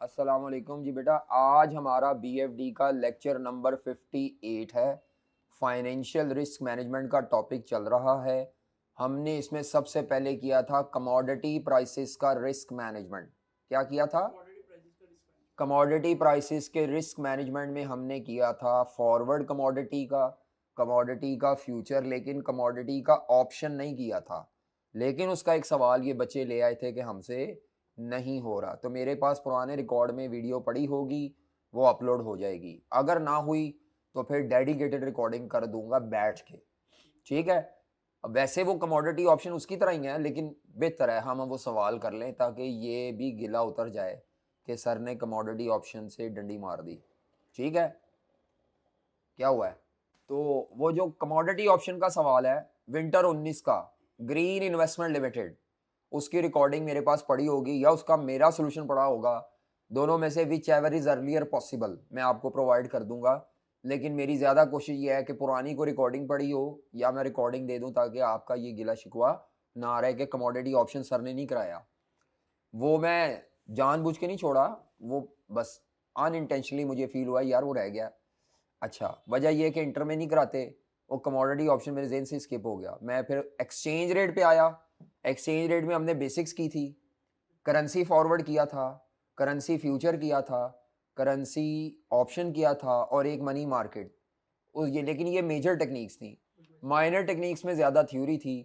अस्सलाम वालेकुम जी बेटा। आज हमारा बीएफडी का लेक्चर नंबर 58 है। फाइनेंशियल रिस्क मैनेजमेंट का टॉपिक चल रहा है। हमने इसमें सबसे पहले किया था कमोडिटी प्राइसेस का रिस्क मैनेजमेंट। क्या किया था? कमोडिटी प्राइसेस के रिस्क मैनेजमेंट में हमने किया था फॉरवर्ड कमोडिटी का फ्यूचर, लेकिन कमोडिटी का ऑप्शन नहीं किया था। लेकिन उसका एक सवाल ये बच्चे ले आए थे कि हमसे नहीं हो रहा, तो मेरे पास पुराने रिकॉर्ड में वीडियो पड़ी होगी, वो अपलोड हो जाएगी। अगर ना हुई तो फिर डेडिकेटेड रिकॉर्डिंग कर दूंगा बैठ के, ठीक है। अब वैसे वो कमोडिटी ऑप्शन उसकी तरह ही है, लेकिन बेहतर है हम वो सवाल कर लें ताकि ये भी गिला उतर जाए कि सर ने कमोडिटी ऑप्शन से डंडी मार दी। ठीक है, क्या हुआ है? तो वो जो कमोडिटी ऑप्शन का सवाल है विंटर 19 का, ग्रीन इन्वेस्टमेंट लिमिटेड, उसकी रिकॉर्डिंग मेरे पास पड़ी होगी या उसका मेरा सोल्यूशन पड़ा होगा। दोनों में से which ever is earlier possible मैं आपको प्रोवाइड कर दूंगा। लेकिन मेरी ज़्यादा कोशिश ये है कि पुरानी को रिकॉर्डिंग पड़ी हो या मैं रिकॉर्डिंग दे दूं, ताकि आपका ये गिला शिकवा ना रहे कि कमोडिटी ऑप्शन सर ने नहीं कराया। वो मैं जानबूझ के नहीं छोड़ा, वो बस अनइंटेंशनली मुझे फील हुआ यार वो रह गया। अच्छा, वजह यह कि इंटर में नहीं कराते, वो कमोडिटी ऑप्शन मेरे जेहन से स्किप हो गया। मैं फिर एक्सचेंज रेट पे आया। एक्सचेंज रेट में हमने बेसिक्स की थी, करेंसी फॉरवर्ड किया था, करेंसी फ्यूचर किया था, करेंसी ऑप्शन किया था और एक मनी मार्केट। ये लेकिन ये मेजर टेक्निक्स थी। माइनर टेक्निक्स में ज़्यादा थ्योरी थी।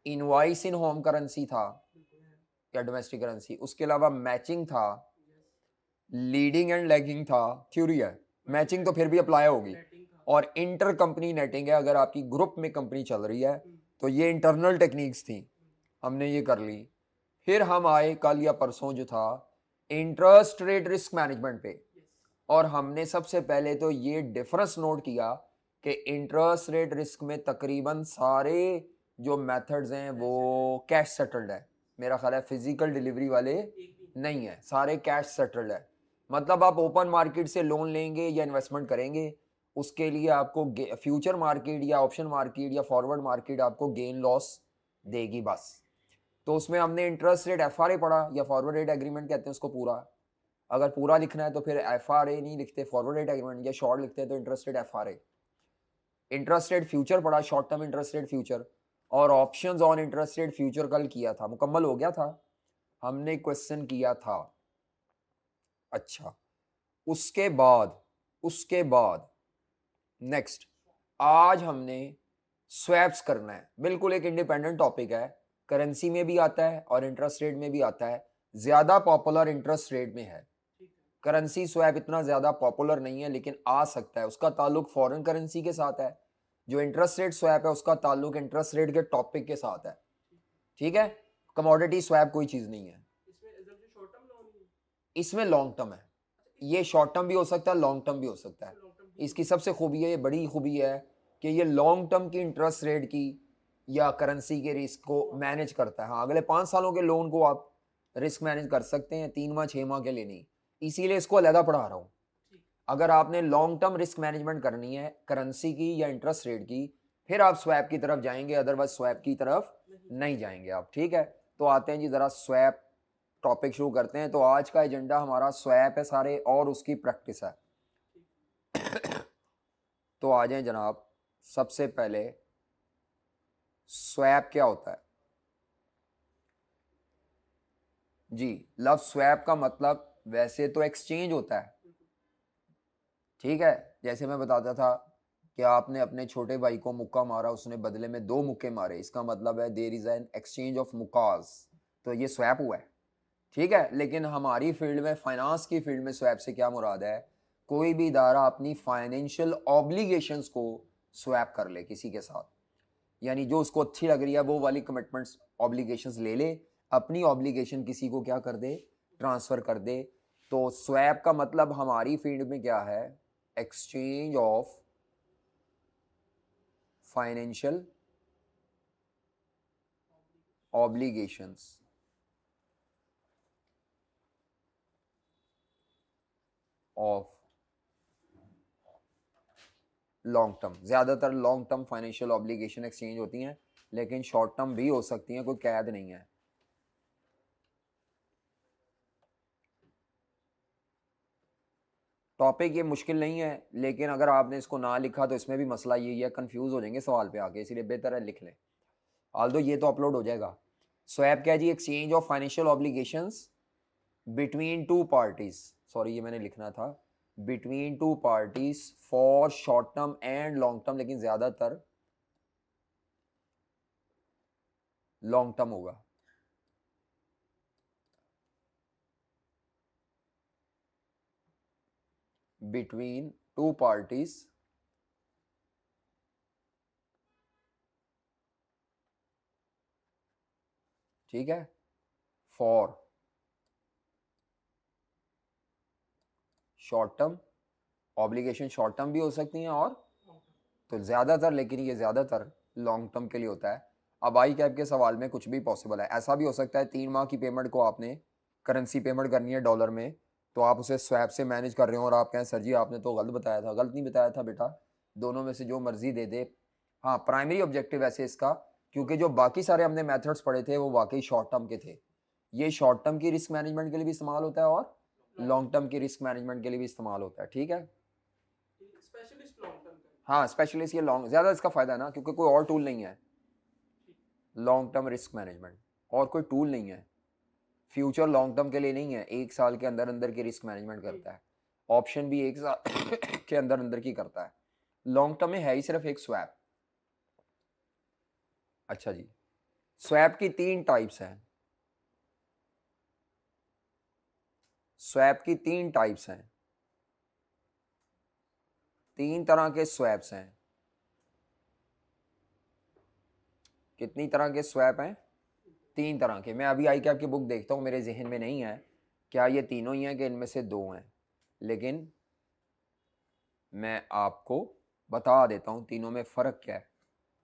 इनवाइस इन होम करेंसी था या डोमेस्टिक करेंसी, उसके अलावा मैचिंग था, लीडिंग एंड लैगिंग था, थ्योरी है। मैचिंग तो फिर भी अप्लाई होगी। और इंटर कंपनी नेटिंग है, अगर आपकी ग्रुप में कंपनी चल रही है तो ये इंटरनल टेक्निक्स थी, हमने ये कर ली। फिर हम आए कल या परसों जो था इंटरेस्ट रेट रिस्क मैनेजमेंट पे, और हमने सबसे पहले तो ये डिफरेंस नोट किया कि इंटरेस्ट रेट रिस्क में तकरीबन सारे जो मेथड्स हैं वो कैश सेटल्ड है। मेरा ख्याल है फिजिकल डिलीवरी वाले नहीं है, सारे कैश सेटल्ड है। मतलब आप ओपन मार्केट से लोन लेंगे या इन्वेस्टमेंट करेंगे, उसके लिए आपको फ्यूचर मार्केट या ऑप्शन मार्केट या फॉरवर्ड मार्केट आपको गेन लॉस देगी बस। तो उसमें हमने इंटरेस्ट रेट एफआरए पढ़ा, या फॉरवर्ड रेट एग्रीमेंट कहते हैं उसको पूरा। अगर पूरा लिखना है तो फिर एफआरए नहीं लिखते, फॉरवर्ड रेट एग्रीमेंट, या शॉर्ट लिखते हैं तो interest rate FRA. Interest rate future पढ़ा, short term interest rate future, और options on interest rate future कल किया था, मुकम्मल हो गया था, हमने क्वेश्चन किया था। अच्छा, उसके बाद नेक्स्ट आज हमने स्वैप्स करना है। बिल्कुल एक इंडिपेंडेंट टॉपिक है, करेंसी में भी आता है और इंटरेस्ट रेट में भी आता है। ज्यादा पॉपुलर इंटरेस्ट रेट में है, करेंसी स्वैप इतना ज्यादा पॉपुलर नहीं है, लेकिन आ सकता है। उसका ताल्लुक फॉरेन करेंसी के साथ है। जो इंटरेस्ट रेट स्वैप है उसका ताल्लुक इंटरेस्ट रेट के टॉपिक के साथ है, ठीक है। कमोडिटी स्वैप कोई चीज नहीं है। इसमें लॉन्ग टर्म है, ये शॉर्ट टर्म भी हो सकता है, लॉन्ग टर्म भी हो सकता है। इसकी सबसे खूबी है, ये बड़ी खूबी है कि ये लॉन्ग टर्म की इंटरेस्ट रेट की या करेंसी के रिस्क को मैनेज करता है। हाँ, अगले 5 सालों के लोन को आप रिस्क मैनेज कर सकते हैं, 3 माह 6 माह के लिए नहीं। इसीलिए इसको अलहदा पढ़ा रहा हूँ। अगर आपने लॉन्ग टर्म रिस्क मैनेजमेंट करनी है करेंसी की या इंटरेस्ट रेट की, फिर आप स्वैप की तरफ जाएंगे, अदरवाइज स्वैप की तरफ नहीं जाएंगे आप, ठीक है। तो आते हैं जी जरा स्वैप टॉपिक शुरू करते हैं। तो आज का एजेंडा हमारा स्वैप है सारे, और उसकी प्रैक्टिस है। तो आ जाएं जनाब, सबसे पहले स्वैप क्या होता है जी। लव स्वैप का मतलब वैसे तो एक्सचेंज होता है, ठीक है। जैसे मैं बताता था कि आपने अपने छोटे भाई को मुक्का मारा, उसने बदले में 2 मुक्के मारे, इसका मतलब है there is an exchange of मुक्कास, तो ये स्वैप हुआ है, ठीक है। लेकिन हमारी फील्ड में, फाइनेंस की फील्ड में, स्वैप से क्या मुराद है? कोई भी इदारा अपनी फाइनेंशियल ऑब्लिगेशंस को स्वैप कर ले किसी के साथ, यानी जो उसको अच्छी लग रही है वो वाली कमिटमेंट्स ऑब्लिगेशंस ले ले, अपनी ऑब्लिगेशन किसी को क्या कर दे, ट्रांसफर कर दे। तो स्वैप का मतलब हमारी फील्ड में क्या है? Exchange of financial obligations of long term. ज्यादातर long term financial obligation exchange होती हैं, लेकिन शॉर्ट टर्म भी हो सकती हैं, कोई कैद नहीं है। टॉपिक ये मुश्किल नहीं है, लेकिन अगर आपने इसको ना लिखा तो इसमें भी मसला यही है, कंफ्यूज हो जाएंगे सवाल पे आके, इसलिए बेहतर है लिख लें। ऑल्दो ये तो अपलोड हो जाएगा। स्वैप क्या है जी? Exchange of financial obligations between two parties, sorry ये मैंने लिखना था, between two parties for short term and long term, लेकिन ज्यादातर लॉन्ग टर्म होगा। बिटवीन टू पार्टीज ठीक है, for short term, obligation short term भी हो सकती हैं और तो ज़्यादातर, लेकिन ये ज़्यादातर लॉन्ग टर्म के लिए होता है। अब आई कैप के सवाल में कुछ भी पॉसिबल है, ऐसा भी हो सकता है 3 माह की पेमेंट को आपने करेंसी पेमेंट करनी है डॉलर में, तो आप उसे स्वैप से मैनेज कर रहे हो और आप कहें सर जी आपने तो गलत बताया था। गलत नहीं बताया था बेटा, दोनों में से जो मर्जी दे दे। हाँ, प्राइमरी ऑब्जेक्टिव ऐसे इसका, क्योंकि जो बाकी सारे हमने मेथड्स पढ़े थे वो वाकई शॉर्ट टर्म के थे, ये शॉर्ट टर्म की रिस्क मैनेजमेंट के लिए भी इस्तेमाल होता है और लॉन्ग टर्म की रिस्क मैनेजमेंट के लिए भी इस्तेमाल होता है। ठीक है, हाँ स्पेशलिस्ट ये लॉन्ग ज़्यादा इसका फ़ायदा है ना, क्योंकि कोई और टूल नहीं है लॉन्ग टर्म रिस्क मैनेजमेंट, और कोई टूल नहीं है फ्यूचर लॉन्ग टर्म के लिए नहीं है, 1 साल के अंदर अंदर की रिस्क मैनेजमेंट करता है, ऑप्शन भी 1 साल के अंदर अंदर की करता है। लॉन्ग टर्म में है ही सिर्फ एक स्वैप। अच्छा जी, स्वैप की 3 टाइप्स हैं, स्वैप की 3 टाइप्स हैं, 3 तरह के स्वैप्स हैं। कितनी तरह के स्वैप हैं? 3 तरह के। मैं अभी आई कैप की बुक देखता हूँ, मेरे जहन में नहीं है क्या ये तीनों ही हैं कि इनमें से 2 हैं, लेकिन मैं आपको बता देता हूँ तीनों में फ़र्क क्या है,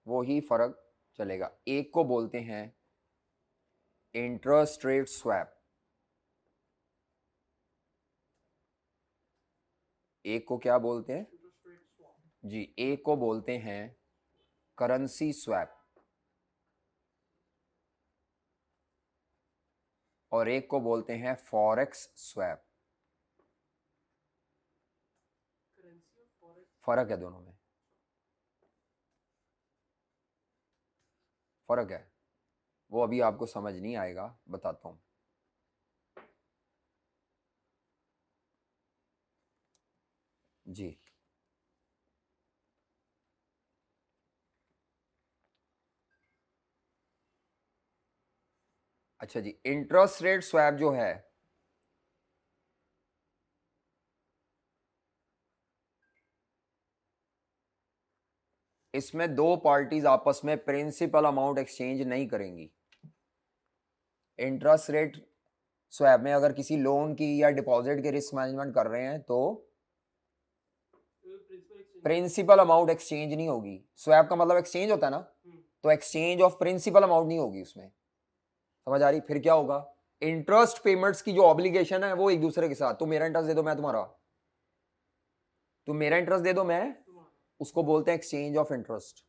वो ही फ़र्क चलेगा। एक को बोलते हैं इंटरेस्ट रेट स्वैप, एक को क्या बोलते हैं जी? एक को बोलते हैं करेंसी स्वैप और एक को बोलते हैं फॉरेक्स स्वैप। फर्क है, दोनों में फर्क है, वो अभी आपको समझ नहीं आएगा, बताता हूं। जी अच्छा जी, इंटरेस्ट रेट स्वैप जो है इसमें 2 पार्टीज आपस में प्रिंसिपल अमाउंट एक्सचेंज नहीं करेंगी। इंटरेस्ट रेट स्वैप में अगर किसी लोन की या डिपॉजिट के रिस्क मैनेजमेंट कर रहे हैं तो प्रिंसिपल अमाउंट एक्सचेंज नहीं होगी। स्वैप का मतलब एक्सचेंज होता है ना, तो एक्सचेंज ऑफ प्रिंसिपल अमाउंट नहीं होगी उसमें, समझ आ रही? फिर क्या होगा? इंटरेस्ट पेमेंट्स की जो ऑब्लिगेशन है वो एक दूसरे के साथ, तुम मेरा इंटरेस्ट दे दो मैं तुम्हारा, तुम मेरा इंटरेस्ट दे दो मैं, उसको बोलते हैं एक्सचेंज ऑफ इंटरेस्ट।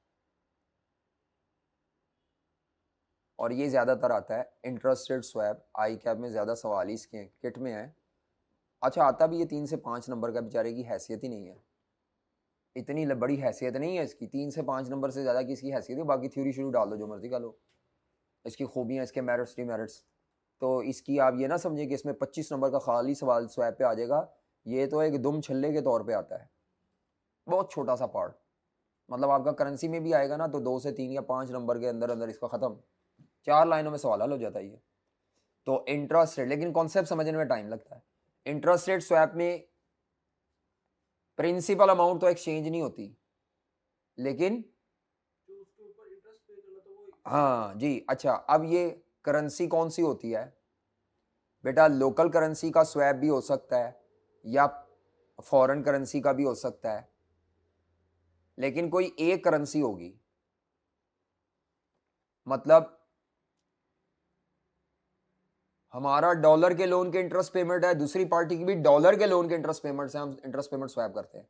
और ये ज्यादातर आता है इंटरेस्ट रेट स्वैप, आई कैप में ज्यादा सवाल ही इसके किट में है। अच्छा, आता भी ये 3 से 5 नंबर का, बेचारे की हैसियत ही नहीं है, इतनी बड़ी हैसियत नहीं है इसकी, 3 से 5 नंबर से ज़्यादा की इसकी हैसियत है, बाकी थ्योरी शुरू डाल दो जो मर्जी का लो, इसकी खूबियाँ, इसके मेरिट्स डिमेरिट्स। तो इसकी आप ये ना समझिए कि इसमें 25 नंबर का खाली सवाल स्वैप पे आ जाएगा, ये तो एक दुम छल्ले के तौर पे आता है, बहुत छोटा सा पार्ट। मतलब आपका करेंसी में भी आएगा ना तो 2 से 3 या 5 नंबर के अंदर अंदर इसका ख़त्म, 4 लाइनों में सवाल हल हो जाता है ये। तो इंटरेस्ट रेट, लेकिन कॉन्सेप्ट समझने में टाइम लगता है। इंटरेस्ट रेट स्वैप में प्रिंसिपल अमाउंट तो एक्सचेंज नहीं होती, लेकिन हाँ जी। अच्छा, अब ये करेंसी कौन सी होती है बेटा? लोकल करेंसी का स्वैप भी हो सकता है या फॉरेन करेंसी का भी हो सकता है, लेकिन कोई एक करेंसी होगी। मतलब हमारा डॉलर के लोन के इंटरेस्ट पेमेंट है, दूसरी पार्टी की भी डॉलर के लोन के इंटरेस्ट पेमेंट से हम इंटरेस्ट पेमेंट स्वैप करते हैं,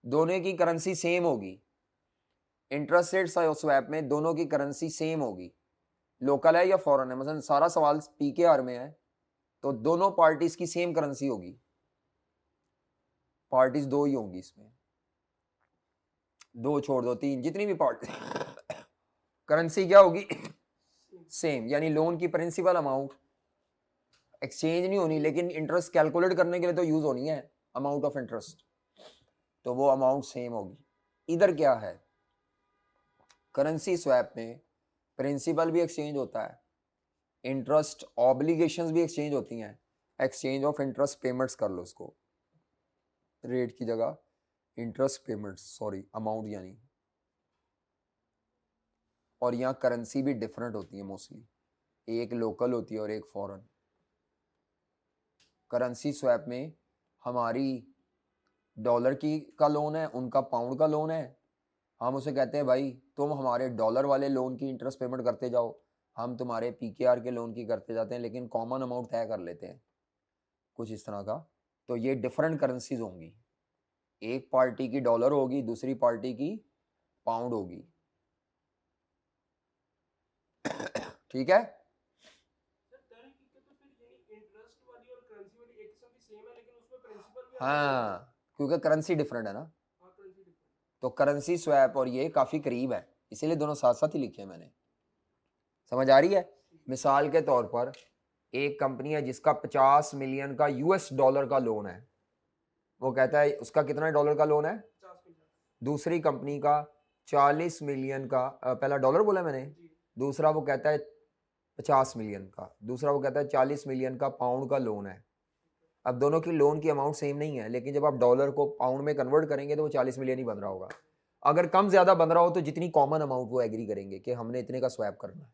दोनों की करेंसी सेम होगी। इंटरेस्ट रेट स्वैप में दोनों की करेंसी सेम होगी, लोकल है या फॉरेन है। मतलब सारा सवाल पीकेआर में है तो दोनों पार्टीज की सेम करेंसी होगी। पार्टीज दो ही होंगी इसमें, दो छोड़ दो, तीन, जितनी भी पार्टी करेंसी क्या होगी सेम, यानी लोन की प्रिंसिपल अमाउंट एक्सचेंज नहीं होनी, लेकिन इंटरेस्ट कैलकुलेट करने के लिए तो यूज होनी है अमाउंट ऑफ इंटरेस्ट, तो वो अमाउंट सेम होगी। इधर क्या है, करेंसी स्वैप में प्रिंसिपल भी एक्सचेंज होता है, इंटरेस्ट ऑब्लिगेशंस भी एक्सचेंज होती हैं, एक्सचेंज ऑफ इंटरेस्ट पेमेंट्स कर लो उसको, रेट की जगह इंटरेस्ट पेमेंट्स, सॉरी अमाउंट यानी। और यहाँ करेंसी भी डिफरेंट होती है मोस्टली, एक लोकल होती है और एक फॉरेन। करेंसी स्वैप में हमारी डॉलर की का लोन है, उनका पाउंड का लोन है, हम उसे कहते हैं भाई तुम हमारे डॉलर वाले लोन की इंटरेस्ट पेमेंट करते जाओ, हम तुम्हारे पीकेआर के लोन की करते जाते हैं, लेकिन कॉमन अमाउंट तय कर लेते हैं कुछ इस तरह का। तो ये डिफरेंट करेंसीज होंगी, एक पार्टी की डॉलर होगी, दूसरी पार्टी की पाउंड होगी, ठीक है। हाँ, क्योंकि करेंसी डिफरेंट है ना, तो करेंसी स्वैप और ये काफ़ी करीब है, इसीलिए दोनों साथ साथ ही लिखे हैं मैंने। समझ आ रही है। मिसाल के तौर पर एक कंपनी है जिसका 50 मिलियन का यूएस डॉलर का लोन है, वो कहता है उसका कितना डॉलर का लोन है, दूसरी कंपनी का 40 मिलियन का, पहला डॉलर बोला मैंने, दूसरा वो कहता है 50 मिलियन का, दूसरा वो कहता है 40 मिलियन का पाउंड का लोन है। अब दोनों की लोन की अमाउंट सेम नहीं है, लेकिन जब आप डॉलर को पाउंड में कन्वर्ट करेंगे तो वो 40 मिलियन ही बन रहा होगा। अगर कम ज्यादा बन रहा हो तो जितनी कॉमन अमाउंट वो एग्री करेंगे कि हमने इतने का स्वैप करना है।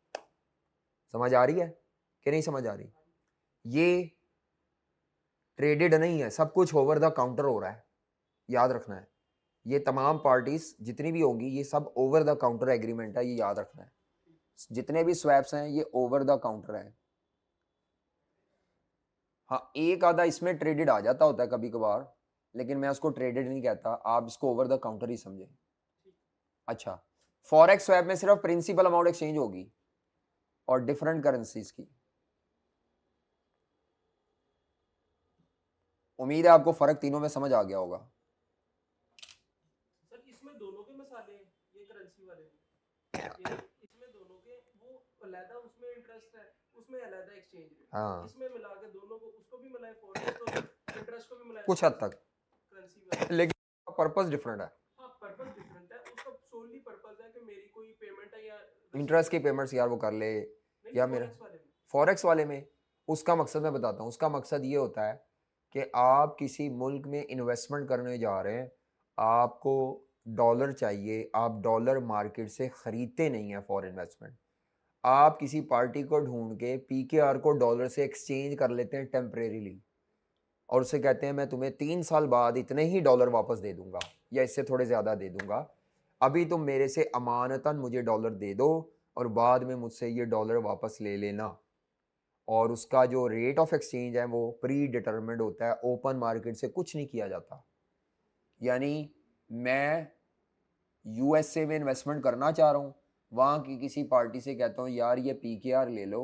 समझ आ रही है कि नहीं समझ आ रही। ये ट्रेडेड नहीं है, सब कुछ ओवर द काउंटर हो रहा है, याद रखना है। ये तमाम पार्टीज जितनी भी होंगी ये सब ओवर द काउंटर एग्रीमेंट है, ये याद रखना है। जितने भी स्वैप्स हैं ये ओवर द काउंटर है। हाँ, एक आधा इसमें ट्रेडेड आ जाता होता है कभी कभार, लेकिन मैं उसको ट्रेडेड नहीं कहता, आप इसको ओवर द काउंटर ही समझें। अच्छा, फॉरेक्स स्वैप में सिर्फ प्रिंसिपल अमाउंट एक्सचेंज होगी और डिफरेंट करेंसीज की। उम्मीद है आपको फर्क तीनों में समझ आ गया होगा। सर इसमें दोनों के मसाले हैं, ये करेंसी वाले में इसमें दोनों के वो अलग, उसमें इंटरेस्ट है, उसमें अलग एक्सचेंज रेट, हाँ, इसमें मिला के दोनों को, उसको भी मिलाए फॉरेक्स और इंटरेस्ट को भी मिलाए कुछ हद तक, करेंसी वाले, लेकिन पर्पस डिफरेंट है। हाँ पर्पस डिफरेंट है, उसका सोनली पर्पस है कि मेरी कोई पेमेंट है या इंटरेस्ट की पेमेंट्स यार वो कर ले, या मेरा फॉरेक्स वाले में उसका मकसद मैं बताता हूँ। उसका मकसद ये होता है कि आप किसी मुल्क में इन्वेस्टमेंट करने जा रहे हैं, आपको डॉलर चाहिए, आप डॉलर मार्केट से ख़रीदते नहीं हैं फॉर इन्वेस्टमेंट, आप किसी पार्टी को ढूंढ के पीकेआर को डॉलर से एक्सचेंज कर लेते हैं टेम्परेरीली, और उसे कहते हैं मैं तुम्हें 3 साल बाद इतने ही डॉलर वापस दे दूंगा या इससे थोड़े ज़्यादा दे दूंगा, अभी तुम मेरे से अमानतन मुझे डॉलर दे दो और बाद में मुझसे ये डॉलर वापस ले लेना। और उसका जो रेट ऑफ एक्सचेंज है वो प्री डिटरमिन्ड होता है, ओपन मार्केट से कुछ नहीं किया जाता। यानी मैं यूएसए में इन्वेस्टमेंट करना चाह रहा हूँ, वहाँ की किसी पार्टी से कहता हूँ यार ये पीकेआर ले लो,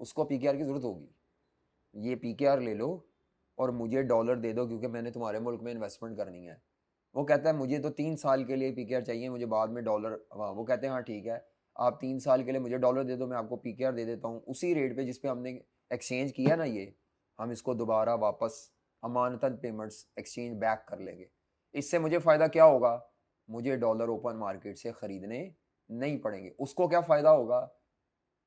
उसको पीकेआर की ज़रूरत होगी, ये पीकेआर ले लो और मुझे डॉलर दे दो क्योंकि मैंने तुम्हारे मुल्क में इन्वेस्टमेंट करनी है। वो कहता है मुझे तो 3 साल के लिए पीकेआर चाहिए, मुझे बाद में डॉलर, वो कहते हैं हाँ ठीक है, आप 3 साल के लिए मुझे डॉलर दे दो, मैं आपको पीकेआर दे देता हूँ उसी रेट पे जिस पे हमने एक्सचेंज किया ना, ये हम इसको दोबारा वापस अमानतन पेमेंट्स एक्सचेंज बैक कर लेंगे। इससे मुझे फ़ायदा क्या होगा, मुझे डॉलर ओपन मार्केट से ख़रीदने नहीं पड़ेंगे। उसको क्या फ़ायदा होगा,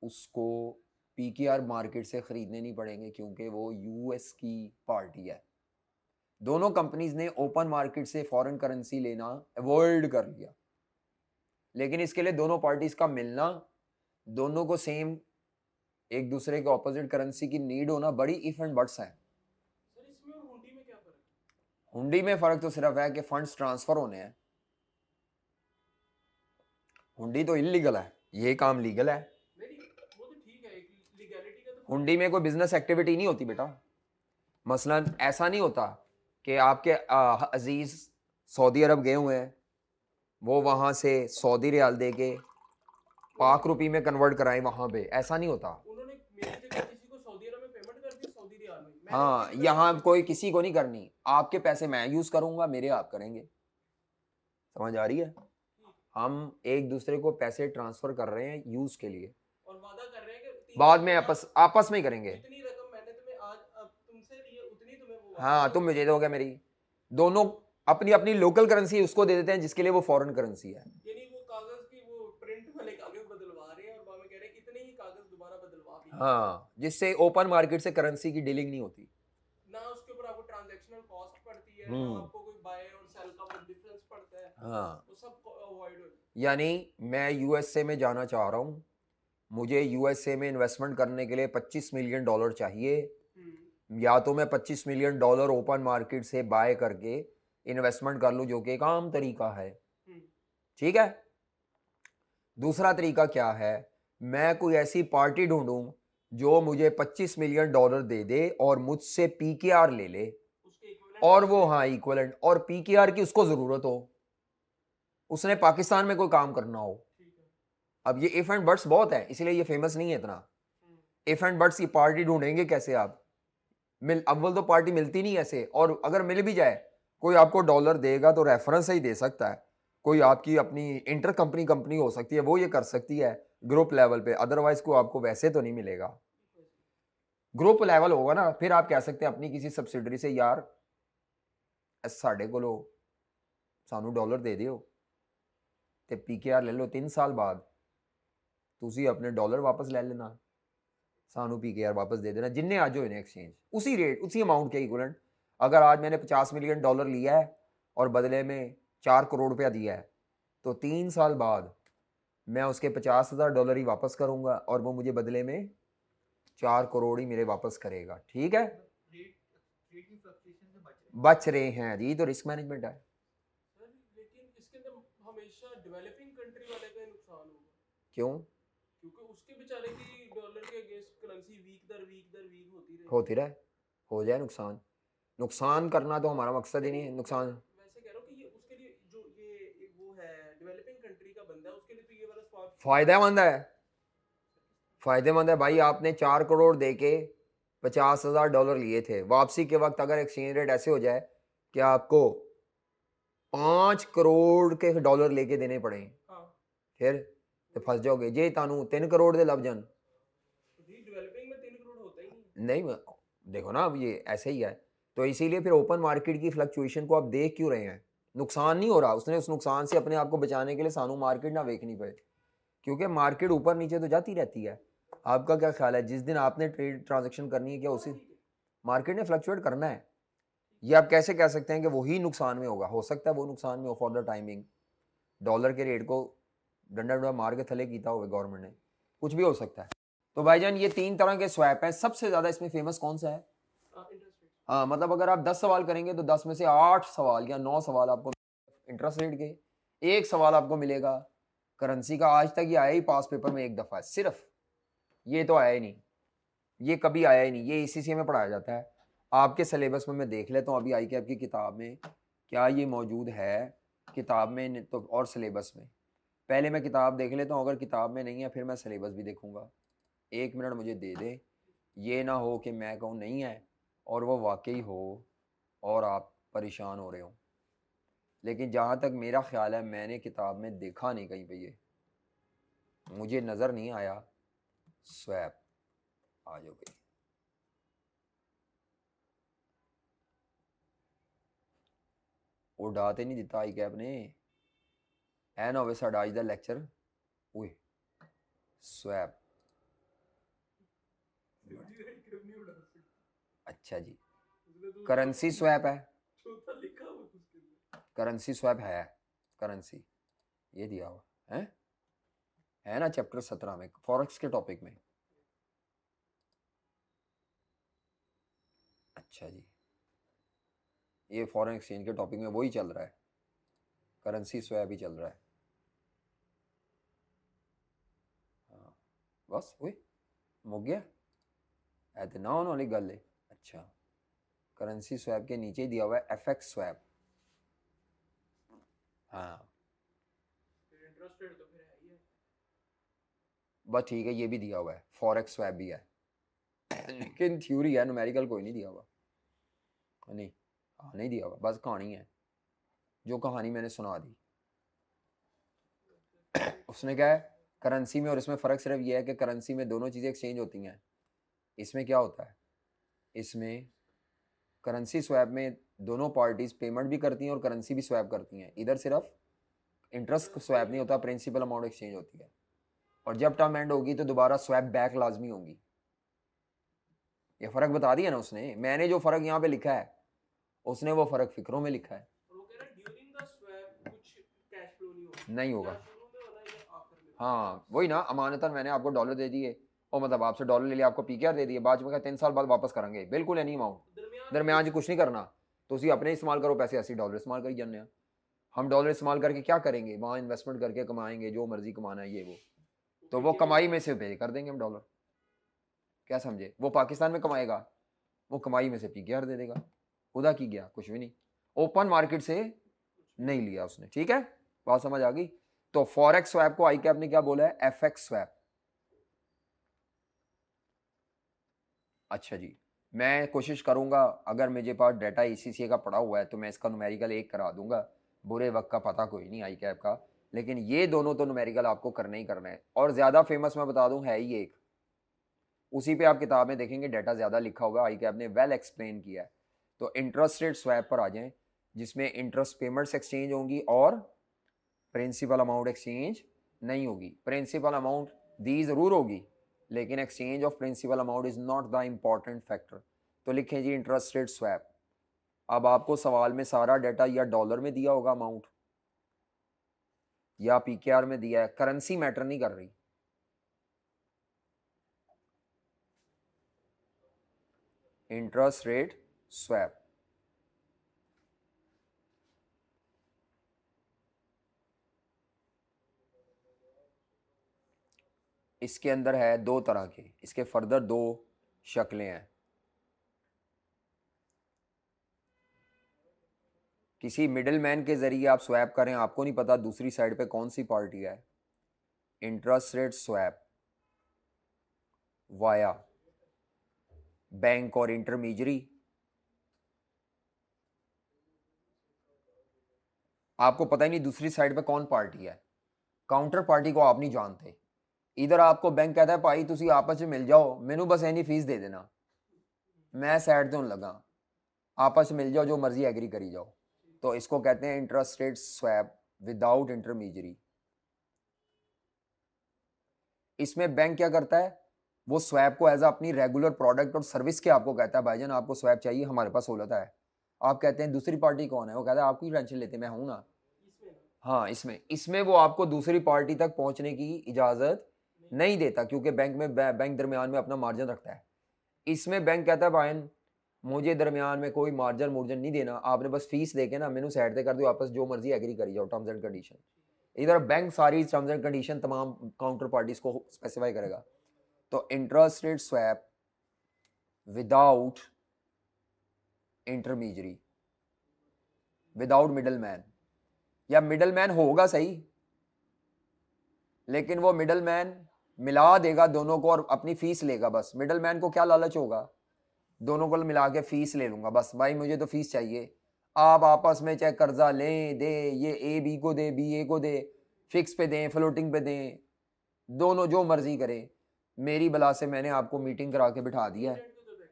उसको पीकेआर मार्केट से ख़रीदने नहीं पड़ेंगे क्योंकि वो यूएस की पार्टी है। दोनों कंपनीज ने ओपन मार्केट से फॉरेन करेंसी लेना अवॉइड कर लिया, लेकिन इसके लिए दोनों पार्टीज का मिलना, दोनों को सेम एक दूसरे के ऑपोजिट करेंसी की नीड होना बड़ी इफ एंड बट्स है। सर इसमें और हुंडी में क्या फर्क है? हुंडी में फर्क तो सिर्फ है कि फंड्स ट्रांसफर होने हैं, हुंडी तो इलीगल है, ये काम लीगल है। नहीं वो तो ठीक है, लीगैलिटी का तो हुंडी में कोई बिजनेस एक्टिविटी नहीं होती बेटा। मसलन ऐसा नहीं होता कि आपके अजीज सऊदी अरब गए हुए हैं, वो वहां से सऊदी रियाल दे के पाक रुपी में कन्वर्ट कराएं वहां पे, ऐसा नहीं होता। उन्होंने मेरी जगह किसी को सऊदी अरब में पेमेंट कर दी, सऊदी रियाल में हाँ, यहाँ कोई किसी को नहीं करनी, आपके पैसे मैं यूज करूंगा, मेरे आप करेंगे। समझ आ रही है? हम एक दूसरे को पैसे ट्रांसफर कर रहे हैं यूज के लिए, और वादा कर रहे हैं कि 3 बाद साल में के आपस बाद आपस में ही करेंगे। जितनी रकम मैंने तुम्हें आज अब तुमसे ली है उतनी तुम्हें वो हाँ, वापस तुम देनी मुझे दोगे मेरी, दोनों अपनी अपनी लोकल करेंसी उसको दे देते हैं जिसके लिए वो फॉरेन करेंसी है। है। यानी वो कागज की वो प्रिंट वाले कागज बदलवा रहे हैं और बाद में कह रहे हैं कितने ही कागज दोबारा बदलवा भी देंगे। हाँ, जिससे ओपन मार्केट से करेंसी की डीलिंग नहीं होती। ना उसके ऊपर आपको ट्रांजैक्शनल कॉस्ट पड़ती है, ना हम्म। आपको कोई बाय और सेल का वो डिफरेंस पड़ता है, हाँ, वो सब अवॉइड हो। यानी मैं यूएसए में जाना चाह रहा हूँ, मुझे यूएसए में इन्वेस्टमेंट करने के लिए $25 मिलियन चाहिए, या तो मैं $25 मिलियन ओपन मार्केट से बाय करके इन्वेस्टमेंट कर लूँ, जो कि एक आम तरीका है, ठीक है। दूसरा तरीका क्या है, मैं कोई ऐसी पार्टी ढूंढूं जो मुझे $25 मिलियन दे दे और मुझसे पीकेआर ले ले, उसके इक्विवेलेंट और वो हाँ इक्वलेंट, और पीकेआर की उसको जरूरत हो, उसने पाकिस्तान में कोई काम करना हो। ठीक है। अब ये इफ एंड बट्स बहुत है, इसलिए ये फेमस नहीं है इतना। इफ एंड बट्स की पार्टी ढूंढेंगे कैसे आप? अव्वल तो पार्टी मिलती नहीं ऐसे, और अगर मिल भी जाए कोई आपको डॉलर देगा तो रेफरेंस से ही दे सकता है, कोई आपकी अपनी इंटर कंपनी कंपनी हो सकती है, वो ये कर सकती है ग्रुप लेवल पे, अदरवाइज को आपको वैसे तो नहीं मिलेगा। ग्रुप लेवल होगा ना, फिर आप कह सकते हैं अपनी किसी सब्सिडरी से, यार साढ़े को सानू डॉलर दे दियो ते पीकेआर ले लो, 3 साल बाद तुसी अपने डॉलर वापस ले लेना, सानू पीकेआर वापस दे देना, जिन्ने आज हो एक्सचेंज उसी रेट उसी अमाउंट के इक्विवेलेंट। अगर आज मैंने $50 मिलियन लिया है और बदले में 4 करोड़ दिया है, तो 3 साल बाद मैं उसके $50,000 ही वापस करूंगा और वो मुझे बदले में 4 करोड़ ही मेरे वापस करेगा, ठीक है। बच रहे हैं जी, तो रिस्क मैनेजमेंट है। सर लेकिन इसके अंदर हमेशा डेवलपिंग कंट्री वाले का ही नुकसान होगा, क्यों? क्योंकि उसके बेचारे की डॉलर के अगेंस्ट करेंसी वीक होती रहे, हो जाए नुकसान, नुकसान करना तो हमारा मकसद ही नहीं है, नुकसान। वैसे कह रहा हूँ कि ये उसके लिए जो ये वो है डेवलपिंग कंट्री का बंदा है उसके लिए तो ये वाला स्वाप फायदेमंद है, फायदेमंद है भाई। आपने 4 करोड़ दे के $50,000 लिए थे, वापसी के वक्त अगर एक्सचेंज रेट ऐसे हो जाए कि आपको 5 करोड़ के डॉलर लेके देने पड़े, हाँ फिर तो फंस जाओगे। जे तानू 3 करोड़ दे लब जान, डेवलपिंग में 3 करोड़ होता ही नहीं देखो ना, अब ये ऐसे ही है। तो इसीलिए फिर ओपन मार्केट की फ्लक्चुएशन को आप देख क्यों रहे हैं? नुकसान नहीं हो रहा, उसने उस नुकसान से अपने आप को बचाने के लिए सानू मार्केट ना देखनी पड़े, क्योंकि मार्केट ऊपर नीचे तो जाती रहती है। आपका क्या ख्याल है, जिस दिन आपने ट्रेड ट्रांजेक्शन करनी है क्या उसी मार्केट ने फ्लक्चुएट करना है? ये आप कैसे कह सकते हैं कि वही नुकसान में होगा? हो सकता है वो नुकसान में हो फॉर द टाइमिंग, डॉलर के रेट को डंडा डंडा मार के थले कीता हुआ गवर्नमेंट ने, कुछ भी हो सकता है। तो भाईजान ये 3 तरह के स्वैप हैं, सबसे ज्यादा इसमें फेमस कौन सा है? हाँ, मतलब अगर आप 10 सवाल करेंगे तो 10 में से 8 सवाल या 9 सवाल आपको इंटरेस्ट रेट के, एक सवाल आपको मिलेगा करेंसी का। आज तक ये आया ही पास पेपर में एक दफा है सिर्फ, ये तो आया ही नहीं, ये कभी आया ही नहीं, ये इसी में पढ़ाया जाता है। आपके सिलेबस में मैं देख लेता हूँ अभी आई के आपकी किताब में क्या ये मौजूद है, किताब में तो और सिलेबस में। पहले मैं किताब देख लेता हूँ, अगर किताब में नहीं है फिर मैं सिलेबस भी देखूंगा। 1 मिनट मुझे दे दे, ये ना हो कि मैं कहूँ नहीं है और वो वाकई हो और आप परेशान हो रहे हो। लेकिन जहाँ तक मेरा ख्याल है मैंने किताब में देखा नहीं कहीं पे, ये मुझे नज़र नहीं आया। स्वैप आ जाओ भाई, उड़ा तो नहीं दिता आई कैप ने, है ना? साडा अज दा लैक्चर ओए स्वैप, अच्छा जी, करेंसी स्वैप है, करेंसी स्वैप है, करेंसी ये दिया हुआ है ना चैप्टर 17 में फॉरेक्स के टॉपिक में। अच्छा जी, ये फॉरेन एक्सचेंज के टॉपिक में वही चल रहा है, करेंसी स्वैप ही चल रहा है। हाँ बस वही मुक गया है तो ना होने वाली गल है। अच्छा, करेंसी स्वैप के नीचे ही दिया हुआ है एफएक्स स्वैप। हाँ इंटरेस्ट रेट तो फिर है ही है। बस ठीक है, ये भी दिया हुआ है, फॉरेक्स स्वैप भी है। लेकिन थ्योरी है, न्यूमेरिकल कोई नहीं दिया हुआ, नहीं हाँ नहीं दिया हुआ, बस कहानी है, जो कहानी मैंने सुना दी। उसने क्या है करेंसी में और इसमें फ़र्क सिर्फ ये है कि करेंसी में दोनों चीज़ें एक्सचेंज होती हैं, इसमें क्या होता है, इसमें करेंसी स्वैप में दोनों पार्टीज पेमेंट भी करती हैं और करेंसी भी स्वैप करती हैं, इधर सिर्फ इंटरेस्ट स्वैप नहीं होता, प्रिंसिपल अमाउंट एक्सचेंज होती है, और जब टर्म एंड होगी तो दोबारा स्वैप बैक लाजमी होगी। ये फ़र्क बता दिया ना उसने, मैंने जो फ़र्क यहाँ पे लिखा है उसने वो फ़र्क फिक्रों में लिखा है। वो कह रहा है ड्यूरिंग द स्वैप कुछ कैश फ्लो नहीं होगा, नहीं होगा, या शुरू में होना है या आखिर में। हाँ वही ना, अमानतन मैंने आपको डॉलर दे दिए और मतलब आपसे डॉलर ले लिया, आपको पीकेआर दे दिए, बाद में कहा 3 साल बाद वापस करेंगे, बिल्कुल एनी अमाउंट दरमियान जी कुछ नहीं करना, तो उसी अपने इस्तेमाल करो पैसे, ऐसे डॉलर इस्तेमाल करी जाने, हम डॉलर इस्तेमाल करके क्या करेंगे, वहाँ इन्वेस्टमेंट करके कमाएंगे, जो मर्जी कमाना है ये वो, तो वो कमाई में से पे कर देंगे हम डॉलर, क्या समझे, वो पाकिस्तान में कमाएगा, वो कमाई में से पीकेआर दे देगा, खुदा की गया कुछ भी नहीं, ओपन मार्केट से नहीं लिया उसने, ठीक है, बात समझ आ गई। तो फॉरेक्स स्वैप को आई कैप ने क्या बोला है, एफएक्स स्वैप। अच्छा जी, मैं कोशिश करूंगा, अगर मेरे पास डाटा ईसीसीए का पड़ा हुआ है तो मैं इसका न्यूमेरिकल एक करा दूंगा, बुरे वक्त का पता कोई नहीं आई कैप का, लेकिन ये दोनों तो न्यूमेरिकल आपको करना ही करना है, और ज़्यादा फेमस मैं बता दूं है ही एक, उसी पे आप किताब में देखेंगे डाटा ज़्यादा लिखा होगा, आई कैप ने वेल एक्सप्लेन किया है। तो इंटरेस्ट रेट स्वैप पर आ जाएं, जिसमें इंटरेस्ट पेमेंट्स एक्सचेंज होंगी और प्रिंसिपल अमाउंट एक्सचेंज नहीं होगी, प्रिंसिपल अमाउंट दी ज़रूर होगी, लेकिन exchange of principal amount is not the important factor. तो लिखें जी इंटरेस्ट रेट स्वैप। अब आपको सवाल में सारा डाटा या डॉलर में दिया होगा अमाउंट या पीकेआर में दिया है, करेंसी मैटर नहीं कर रही, इंटरेस्ट रेट स्वैप। इसके अंदर है दो तरह के, इसके फर्दर दो शक्लें हैं, किसी मिडिल मैन के जरिए आप स्वैप करें, आपको नहीं पता दूसरी साइड पे कौन सी पार्टी है, interest rate swap via bank और इंटरमीडियरी। आपको पता ही नहीं दूसरी साइड पे कौन पार्टी है, काउंटर पार्टी को आप नहीं जानते, इधर आपको बैंक कहता है भाई तुसी आपस में मिल जाओ, मैनू बस इन्नी फीस दे देना, मैं साइड तो लगा, आपस में मिल जाओ जो मर्जी एग्री करी जाओ, तो इसको कहते हैं interest rate swap without intermediary. इसमें बैंक क्या करता है, वो स्वैप को एज अपनी रेगुलर प्रोडक्ट और सर्विस के आपको कहता है भाईजान आपको स्वैप चाहिए, हमारे पास सहूलत है, आप कहते हैं दूसरी पार्टी कौन है, वो कहता है आपकी टेंशन लेते मैं हूं ना, हाँ इसमें इसमें वो आपको दूसरी पार्टी तक पहुंचने की इजाजत नहीं देता, क्योंकि बैंक में बैंक दरमियान में अपना मार्जिन रखता है, इसमें बैंक कहता है भाई मुझे दरमियान में कोई मार्जिन मुर्जन नहीं देना, आपने बस फीस दे के ना मैनू साइड से कर दो, आपस जो मर्जी एग्री करी जाओ टर्म्स एंड कंडीशन, इधर बैंक सारी टर्म्स एंड कंडीशन तमाम काउंटर पार्टीज को स्पेसिफाई करेगा। तो interest rate swap without intermediary, without middle man, या मिडल मैन होगा सही लेकिन वो मिडल मैन मिला देगा दोनों को और अपनी फीस लेगा, बस मिडल मैन को क्या लालच होगा, दोनों को मिला के फीस ले लूंगा, बस भाई मुझे तो फीस चाहिए, आप आपस में चाहे कर्जा लें दे, ये ए बी को दे बी ए को दे, फिक्स पे दें फ्लोटिंग पे दें, दोनों जो मर्जी करें, मेरी बला से मैंने आपको मीटिंग करा के बिठा दिया है,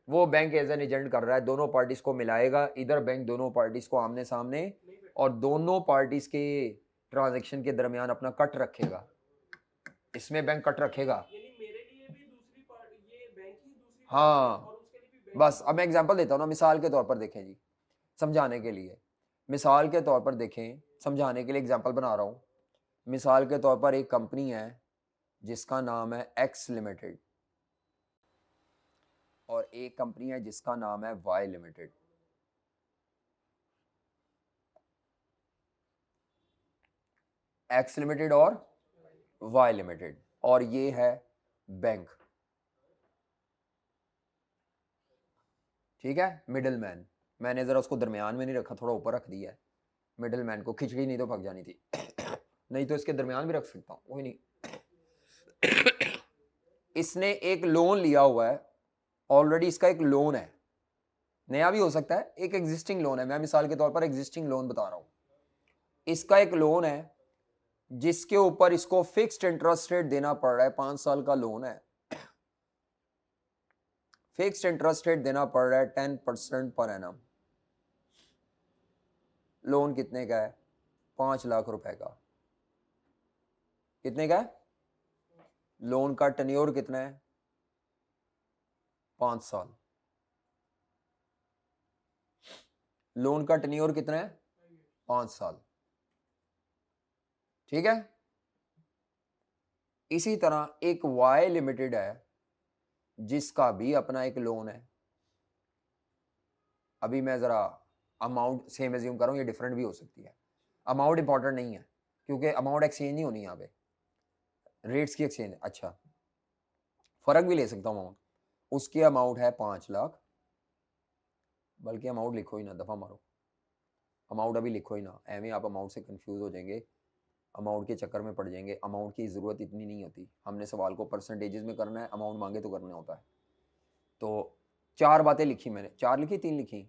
वो बैंक एज एन एजेंट कर रहा है, दोनों पार्टीज को मिलाएगा, इधर बैंक दोनों पार्टीज को आमने सामने और दोनों पार्टीज के ट्रांजैक्शन के दरमियान अपना कट रखेगा, इसमें बैंक कट रखेगा, यानी मेरे लिए भी दूसरी पार्टी, ये बैंक ही दूसरी पार्टी है, हाँ और उसके लिए भी बैंक बस अब मैं एग्जांपल देता हूँ ना, मिसाल के तौर पर देखें जी, समझाने के लिए, मिसाल के तौर पर देखें, समझाने के लिए एग्जांपल बना रहा हूँ, मिसाल के तौर पर एक कंपनी है जिसका नाम है एक्स लिमिटेड और एक कंपनी है जिसका नाम है वाई लिमिटेड, एक्स लिमिटेड और वाई लिमिटेड, और ये है बैंक, ठीक है, मिडिल मैन, मैंने जरा उसको दरमियान में नहीं रखा, थोड़ा ऊपर रख दिया है, मिडिल मैन को खिचड़ी नहीं तो पक जानी थी नहीं तो इसके दरमियान भी रख सकता हूँ, कोई नहीं इसने एक लोन लिया हुआ है ऑलरेडी इसका एक लोन है, नया भी हो सकता है, एक एग्जिस्टिंग लोन है, मैं मिसाल के तौर पर एग्जिस्टिंग लोन बता रहा हूं। इसका एक लोन है जिसके ऊपर इसको फिक्स्ड इंटरेस्ट रेट देना पड़ रहा है, 5 साल का लोन है, फिक्स्ड इंटरेस्ट रेट देना पड़ रहा है 10% पर एनम। लोन कितने का है? 5 लाख रुपए का। कितने का है? लोन का टेन्योर कितना है? 5 साल। लोन का टेन्योर कितना है? 5 साल। ठीक है। इसी तरह एक वाई लिमिटेड है जिसका भी अपना एक लोन है। अभी मैं जरा अमाउंट सेम एज्यूम कर रहा हूं, ये डिफरेंट भी हो सकती है। अमाउंट इंपॉर्टेंट नहीं है क्योंकि अमाउंट एक्सचेंज नहीं होनी यहाँ पे, रेट्स की एक्सचेंज। अच्छा, फर्क भी ले सकता हूँ अमाउंट। उसकी अमाउंट है 5 लाख, बल्कि अमाउंट लिखो ही ना, दफा मारो, अमाउंट अभी लिखो ही ना, एवं आप अमाउंट से कंफ्यूज हो जाएंगे, अमाउंट के चक्कर में पड़ जाएंगे। अमाउंट की ज़रूरत इतनी नहीं होती, हमने सवाल को परसेंटेजेस में करना है, अमाउंट मांगे तो करना होता है। तो 4 बातें लिखी मैंने, 4 लिखी 3 लिखी?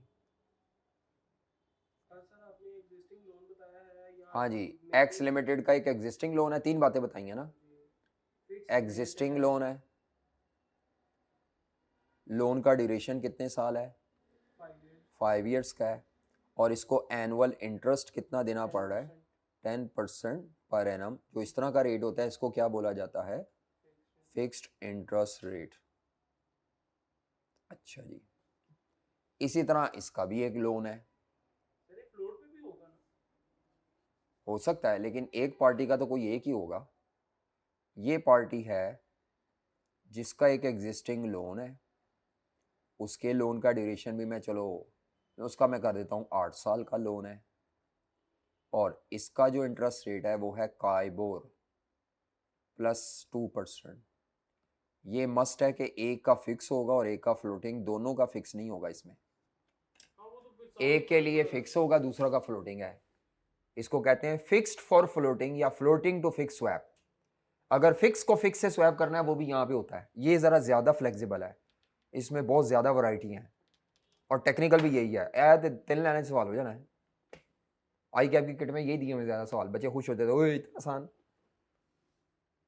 सर आपने एग्जिस्टिंग लोन बताया है या हाँ जी, नए एक्स लिमिटेड का एक एग्जिस्टिंग लोन है, 3 बातें बताई हैं ना। फिक्स्ड एग्जिस्टिंग लोन है, लोन का ड्यूरेशन कितने साल है? 5 ईयर्स का है, और इसको एनुअल इंटरेस्ट कितना देना पड़ रहा है? 10% पर एनम। जो इस तरह का रेट होता है इसको क्या बोला जाता है? Fixed interest rate. अच्छा जी, इसी तरह इसका भी एक लोन है। सर एक फ्लोट पे भी होगा ना? हो सकता है, लेकिन एक पार्टी का तो कोई एक ही होगा। ये पार्टी है जिसका एक एग्जिस्टिंग लोन है, उसके लोन का ड्यूरेशन भी मैं चलो उसका मैं कर देता हूँ 8 साल का लोन है, और इसका जो इंटरेस्ट रेट है वो है काइबोर प्लस 2%। ये मस्ट है कि एक का फिक्स होगा और एक का फ्लोटिंग, दोनों का फिक्स नहीं होगा इसमें। हाँ वो तो फिर सालों एक के साल लिए फिक्स होगा, दूसरा का फ्लोटिंग है। इसको कहते हैं फिक्स्ड फॉर फ्लोटिंग या फ्लोटिंग टू फिक्स स्वैप। अगर फिक्स को फिक्स से स्वैप करना है वो भी यहाँ पे होता है। ये ज़रा ज़्यादा फ्लेक्सिबल है, इसमें बहुत ज़्यादा वैरायटी हैं, और टेक्निकल भी यही है। ऐ 3 लाने से सवाल हो जाना है। आई कैप की किट में यही दिए हुए ज़्यादा सवाल, बच्चे खुश होते थे, ओए इतना आसान।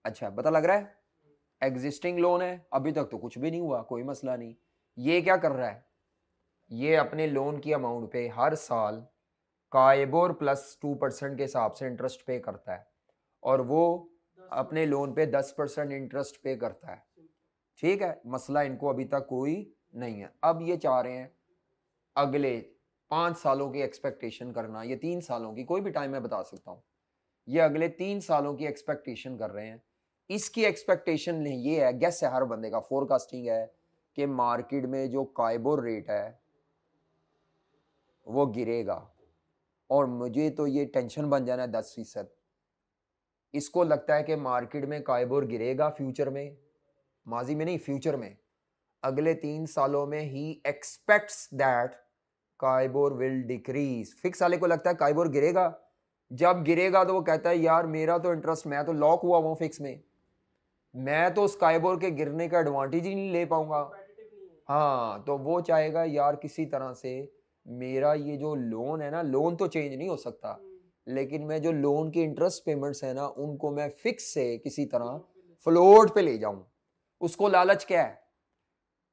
अच्छा, पता लग रहा है? एग्जिस्टिंग लोन है, अभी तक तो कुछ भी नहीं हुआ, कोई मसला नहीं। ये क्या कर रहा है? ये अपने लोन की अमाउंट पे हर साल काइबोर प्लस 2% के हिसाब से इंटरेस्ट पे करता है, और वो अपने लोन पे 10% इंटरेस्ट पे करता है। ठीक है, मसला इनको अभी तक कोई नहीं है। अब ये चाह रहे हैं अगले 5 सालों की एक्सपेक्टेशन करना, ये 3 सालों की, कोई भी टाइम मैं बता सकता हूँ। ये अगले 3 सालों की एक्सपेक्टेशन कर रहे हैं। इसकी एक्सपेक्टेशन ये है, गेस है हर बंदे का, फोरकास्टिंग है कि मार्केट में जो काइबोर रेट है वो गिरेगा, और मुझे तो ये टेंशन बन जाना है 10%। इसको लगता है कि मार्केट में काइबोर गिरेगा फ्यूचर में, माजी में नहीं फ्यूचर में, अगले 3 सालों में ही expects that KIBOR will decrease. Fix वाले को लगता है काइबोर गिरेगा, जब गिरेगा तो वो कहता है यार मेरा तो इंटरेस्ट, मैं तो लॉक हुआ हूँ फिक्स में, मैं तो स्काइबोर के गिरने का एडवांटेज ही नहीं ले पाऊंगा। competitive नहीं है। हाँ, तो वो चाहेगा यार किसी तरह से मेरा ये जो लोन है ना, लोन तो चेंज नहीं हो सकता, लेकिन मैं जो लोन की इंटरेस्ट पेमेंट्स है ना उनको मैं फिक्स से किसी तरह फ्लोट पे ले जाऊं। उसको लालच क्या है?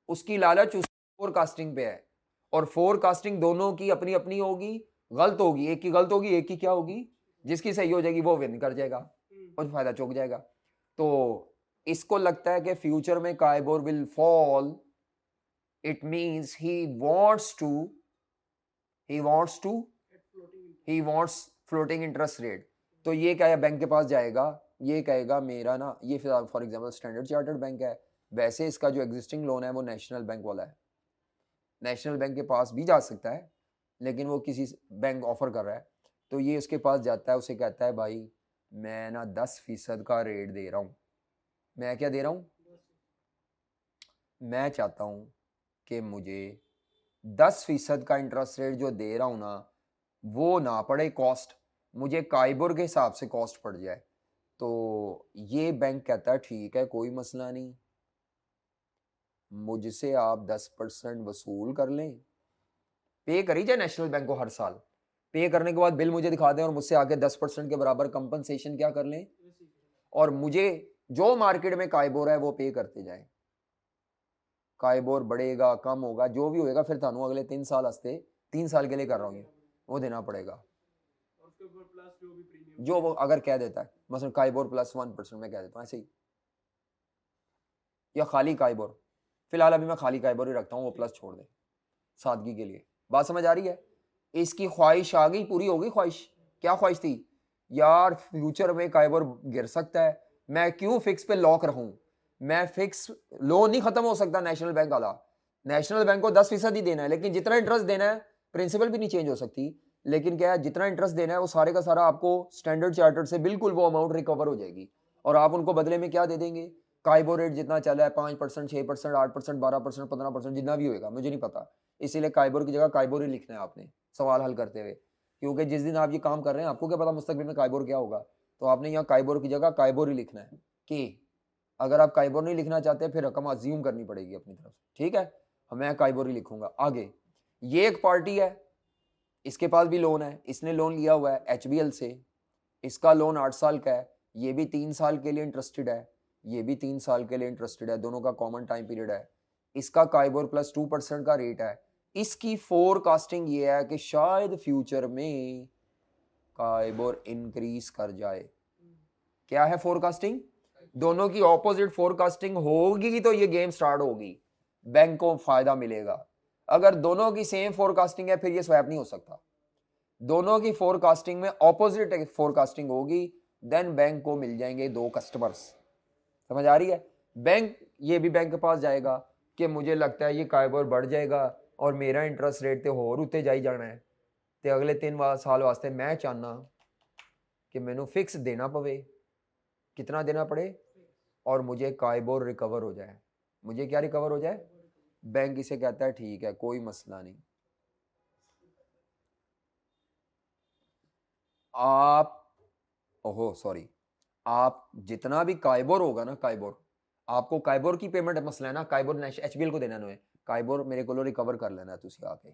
उसकी लालच उस फोरकास्टिंग पे है, और फोरकास्टिंग दोनों की अपनी अपनी होगी, गलत होगी, एक की गलत होगी, एक की क्या होगी, जिसकी सही हो जाएगी वो विन कर जाएगा और फायदा चौक जाएगा। तो इसको लगता है कि फ्यूचर में KIBOR will fall, it means he wants to he wants floating interest rate. तो ये क्या है, बैंक के पास जाएगा, ये कहेगा मेरा ना, ये for example standard chartered bank है, वैसे इसका जो एग्जिस्टिंग लोन है वो नेशनल बैंक वाला है, नेशनल बैंक के पास भी जा सकता है, लेकिन वो किसी बैंक ऑफर कर रहा है, तो ये उसके पास जाता है, उसे कहता है भाई मैं ना 10% का रेट दे रहा हूँ। मैं क्या दे रहा हूँ? मैं चाहता हूँ कि मुझे 10% का इंटरेस्ट रेट जो दे रहा हूँ ना वो ना पड़े कॉस्ट, मुझे काइबोर के हिसाब से कॉस्ट पड़ जाए। तो ये बैंक कहता है ठीक है कोई मसला नहीं, मुझसे आप 10% वसूल कर लें, पे करी जाए नेशनल बैंक को हर साल, पे करने के बाद बिल मुझे दिखा दें और मुझसे आके 10% के बराबर कंपनसेशन क्या कर लें, और मुझे जो मार्केट में काइबोर है वो पे करते जाए। काइबोर बढ़ेगा कम होगा जो भी होएगा, फिर थानू अगले 3 साल हस्ते 3 साल के लिए कर रहा हूँ, वो देना पड़ेगा। और उसके ऊपर प्लस जो भी प्रीमियम जो वो अगर कह देता है मसलन काइबोर प्लस 1% में कह देता हूँ ऐसे ही, या खाली काइबोर, फिलहाल अभी मैं खाली काइबोर ही रखता हूँ, वो प्लस छोड़ दे सादगी के लिए। बात समझ आ रही है? इसकी ख्वाहिश आ गई, पूरी हो गई ख्वाहिश। क्या ख्वाहिश थी? यार फ्यूचर में काइबोर गिर सकता है, मैं क्यों फिक्स पे लॉक रहूं, मैं फिक्स, लोन नहीं खत्म हो सकता नेशनल बैंक वाला, नेशनल बैंक को 10% ही देना है, लेकिन जितना इंटरेस्ट देना है, प्रिंसिपल भी नहीं चेंज हो सकती, लेकिन क्या है जितना इंटरेस्ट देना है वो सारे का सारा आपको स्टैंडर्ड चार्टर्ड से बिल्कुल वो अमाउंट रिकवर हो जाएगी, और आप उनको बदले में क्या दे देंगे, काइबोर रेट जितना चला है 5%, 6%, 8%, 12%, 15%, जितना भी होगा मुझे नहीं पता, इसीलिए काइबोर की जगह काइबोर ही लिखना है आपने सवाल हल करते हुए, क्योंकि जिस दिन आप ये काम कर रहे हैं आपको क्या पता मुस्तकबिल में काइबोर क्या होगा, तो आपने यहाँ काइबोर की जगह काइबोर ही लिखना है कि अगर आप काइबोर नहीं लिखना चाहते फिर रकम अज्यूम करनी पड़ेगी अपनी तरफ से, ठीक है, मैं काइबोर ही लिखूंगा। आगे ये एक पार्टी है, इसके पास भी लोन है, इसने लोन लिया हुआ है HBL से, इसका लोन 8 साल का है, ये भी 3 साल के लिए इंटरेस्टेड है, ये भी 3 साल के लिए इंटरेस्टेड है, दोनों का कॉमन टाइम पीरियड है, इसका काइबोर प्लस 2% का रेट है, इसकी फोरकास्टिंग ये है कि शायद फ्यूचर में काइबोर इंक्रीज कर जाए। क्या है फोरकास्टिंग? दोनों की ऑपोजिट फोरकास्टिंग होगी तो ये गेम स्टार्ट होगी, बैंक को फायदा मिलेगा। अगर दोनों की सेम फोरकास्टिंग है फिर ये स्वैप नहीं हो सकता, दोनों की फोरकास्टिंग में ऑपोजिट फोरकास्टिंग होगी, देन बैंक को मिल जाएंगे 2 कस्टमर्स। समझ आ रही है? बैंक ये भी बैंक के पास जाएगा कि मुझे लगता है ये काइबोर बढ़ जाएगा और मेरा इंटरेस्ट रेट तो होर उत्ते जाई जाना है, तो अगले 3 साल वास्ते मैं चाहना कि मैनू फिक्स देना पवे, कितना देना पड़े, और मुझे काइबोर रिकवर हो जाए। मुझे क्या रिकवर हो जाए? बैंक इसे कहता है ठीक है कोई मसला नहीं, आप, ओहो सॉरी, आप जितना भी काइबोर होगा ना, काइबोर आपको काइबोर की पेमेंट मसला है ना, काइबोर HBL को देना है, काइबोर मेरे को रिकवर कर लेना है तुसी आके,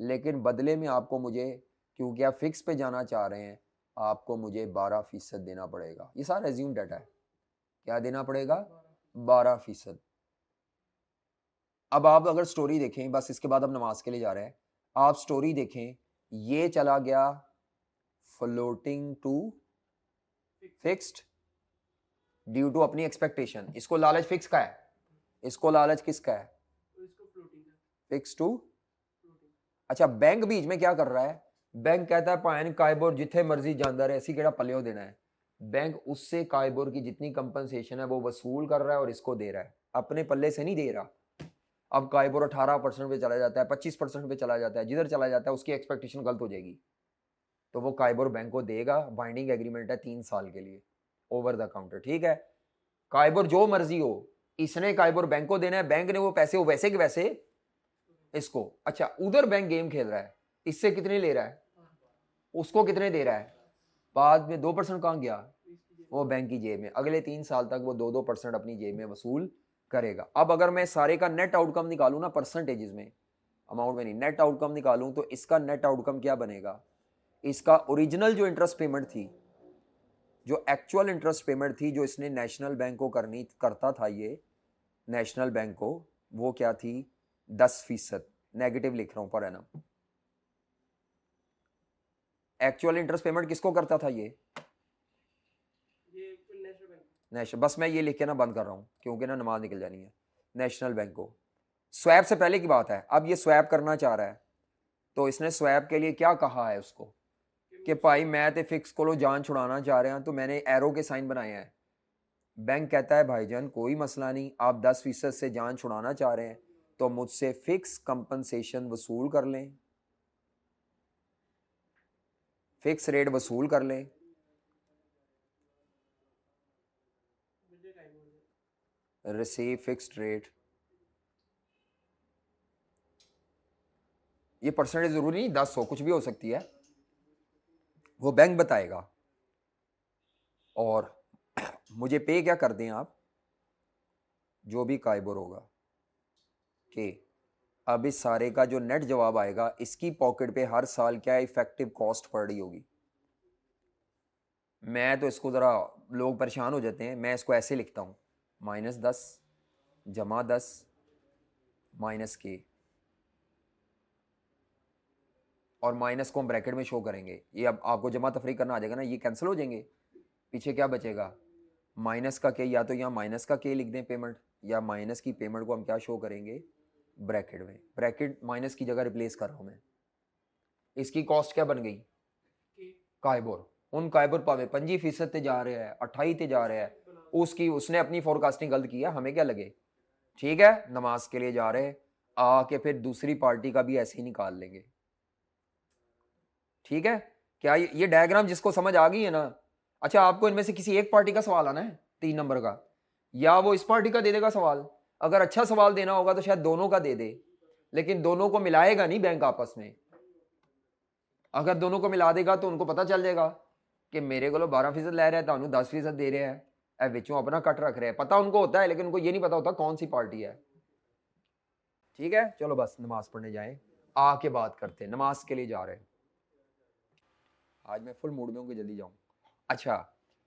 लेकिन बदले में आपको मुझे, क्योंकि आप फिक्स पे जाना चाह रहे हैं, आपको मुझे 12% देना पड़ेगा। ये सारा एज्यूम डाटा है, क्या देना पड़ेगा? 12%। अब आप अगर स्टोरी देखें, बस इसके बाद हम नमाज के लिए जा रहे हैं, आप स्टोरी देखें, ये चला गया floating to fixed due to अपनी एक्सपेक्टेशन, इसको लालच फिक्स का है, इसको लालच किसका है? Fix to. अच्छा बैंक बीच में क्या कर रहा है? बैंक कहता है पायन काइबोर जिथे मर्जी जानदार है, ऐसी केड़ा पल्लियों देना है, बैंक उससे काइबोर की जितनी कंपनसेशन है वो वसूल कर रहा है और इसको दे रहा है, अपने पल्ले से नहीं दे रहा। अब काइबोर 18% पे चला जाता है, 25% पे चला जाता है, जिधर चला जाता है उसकी एक्सपेक्टेशन गलत हो जाएगी, तो वो काइबोर बैंक को देगा, बाइंडिंग एग्रीमेंट है 3 साल के लिए ओवर द काउंटर, ठीक है। काइबोर जो मर्जी हो, इसने काइबोर बैंक को देना है, बैंक ने वो पैसे वो वैसे के वैसे इसको, अच्छा उधर बैंक गेम खेल रहा है, इससे कितने ले रहा है, उसको कितने दे रहा है, बाद में 2% कहां गया, वो बैंक की जेब में, अगले 3 साल तक वो 2% अपनी जेब में वसूल करेगा। अब अगर मैं सारे का नेट आउटकम निकालूं ना, परसेंटेजेस में, अमाउंट में नहीं, नेट आउटकम निकालूं, तो इसका नेट आउटकम क्या बनेगा, इसका ओरिजिनल जो इंटरेस्ट पेमेंट थी, जो एक्चुअल इंटरेस्ट पेमेंट थी जो इसने नेशनल बैंक को करता था, ये नेशनल बैंक को, वो क्या थी, 10%, नेगेटिव लिख रहा हूं per annum, actual interest payment किसको करता था ये नेशनल, बस मैं ये लिख के ना बंद कर रहा हूं क्योंकि ना नमाज निकल जानी है, नेशनल बैंक को। स्वैप से पहले की बात है, अब ये स्वैप करना चाह रहा है, तो इसने स्वैप के लिए क्या कहा है उसको कि भाई मैं तो फिक्स को जान छुड़ाना चाह रहे हैं, तो मैंने एरो के साइन बनाए हैं। बैंक कहता है भाईजान कोई मसला नहीं, आप 10% से जान छुड़ाना चाह रहे हैं तो मुझसे फिक्स कंपनसेशन वसूल कर लें, फिक्स रेट वसूल कर लें, रिसीव फिक्स्ड रेट। ये परसेंटेज जरूरी नहीं 10 हो, कुछ भी हो सकती है, वो बैंक बताएगा, और मुझे पे क्या कर दें आप, जो भी काइबोर होगा के। अब इस सारे का जो नेट जवाब आएगा, इसकी पॉकेट पे हर साल क्या इफेक्टिव कॉस्ट पड़ रही होगी। मैं तो इसको ज़रा, लोग परेशान हो जाते हैं, मैं इसको ऐसे लिखता हूँ, -10 जमा 10 माइनस के, और माइनस को हम ब्रैकेट में शो करेंगे। ये अब आपको जमा तफरी करना आ जाएगा ना, ये कैंसिल हो जाएंगे, पीछे क्या बचेगा माइनस का के। या तो यहाँ माइनस का के लिख दें पेमेंट, या माइनस की पेमेंट को हम क्या शो करेंगे ब्रैकेट में। ब्रैकेट माइनस की जगह रिप्लेस कर रहा हूँ मैं। इसकी कॉस्ट क्या बन गई काइबोर। उन काइबोर पावे 25% ते जा रहा है, 28 ते जा रहा है, उसकी उसने अपनी फोरकास्टिंग गलत किया, हमें क्या लगे। ठीक है, नमाज के लिए जा रहे हैं, आके फिर दूसरी पार्टी का भी ऐसे ही निकाल लेंगे। ठीक है, क्या ये डायग्राम जिसको समझ आ गई है ना। अच्छा, आपको इनमें से किसी एक पार्टी का सवाल आना है 3 नंबर का, या वो इस पार्टी का दे देगा सवाल। अगर अच्छा सवाल देना होगा तो शायद दोनों का दे दे, लेकिन दोनों को मिलाएगा नहीं बैंक आपस में। अगर दोनों को मिला देगा तो उनको पता चल जाएगा कि मेरे को 12% ले रहा है, तो 10% दे रहे हैं, ए विचों अपना कट रख रहे हैं। पता उनको होता है, लेकिन उनको ये नहीं पता होता कौन सी पार्टी है। ठीक है, चलो बस नमाज पढ़ने जाएं, आके बात करते हैं, नमाज के लिए जा रहे हैं। आज मैं फुल मूड में हूँ कि जल्दी जाऊं। अच्छा,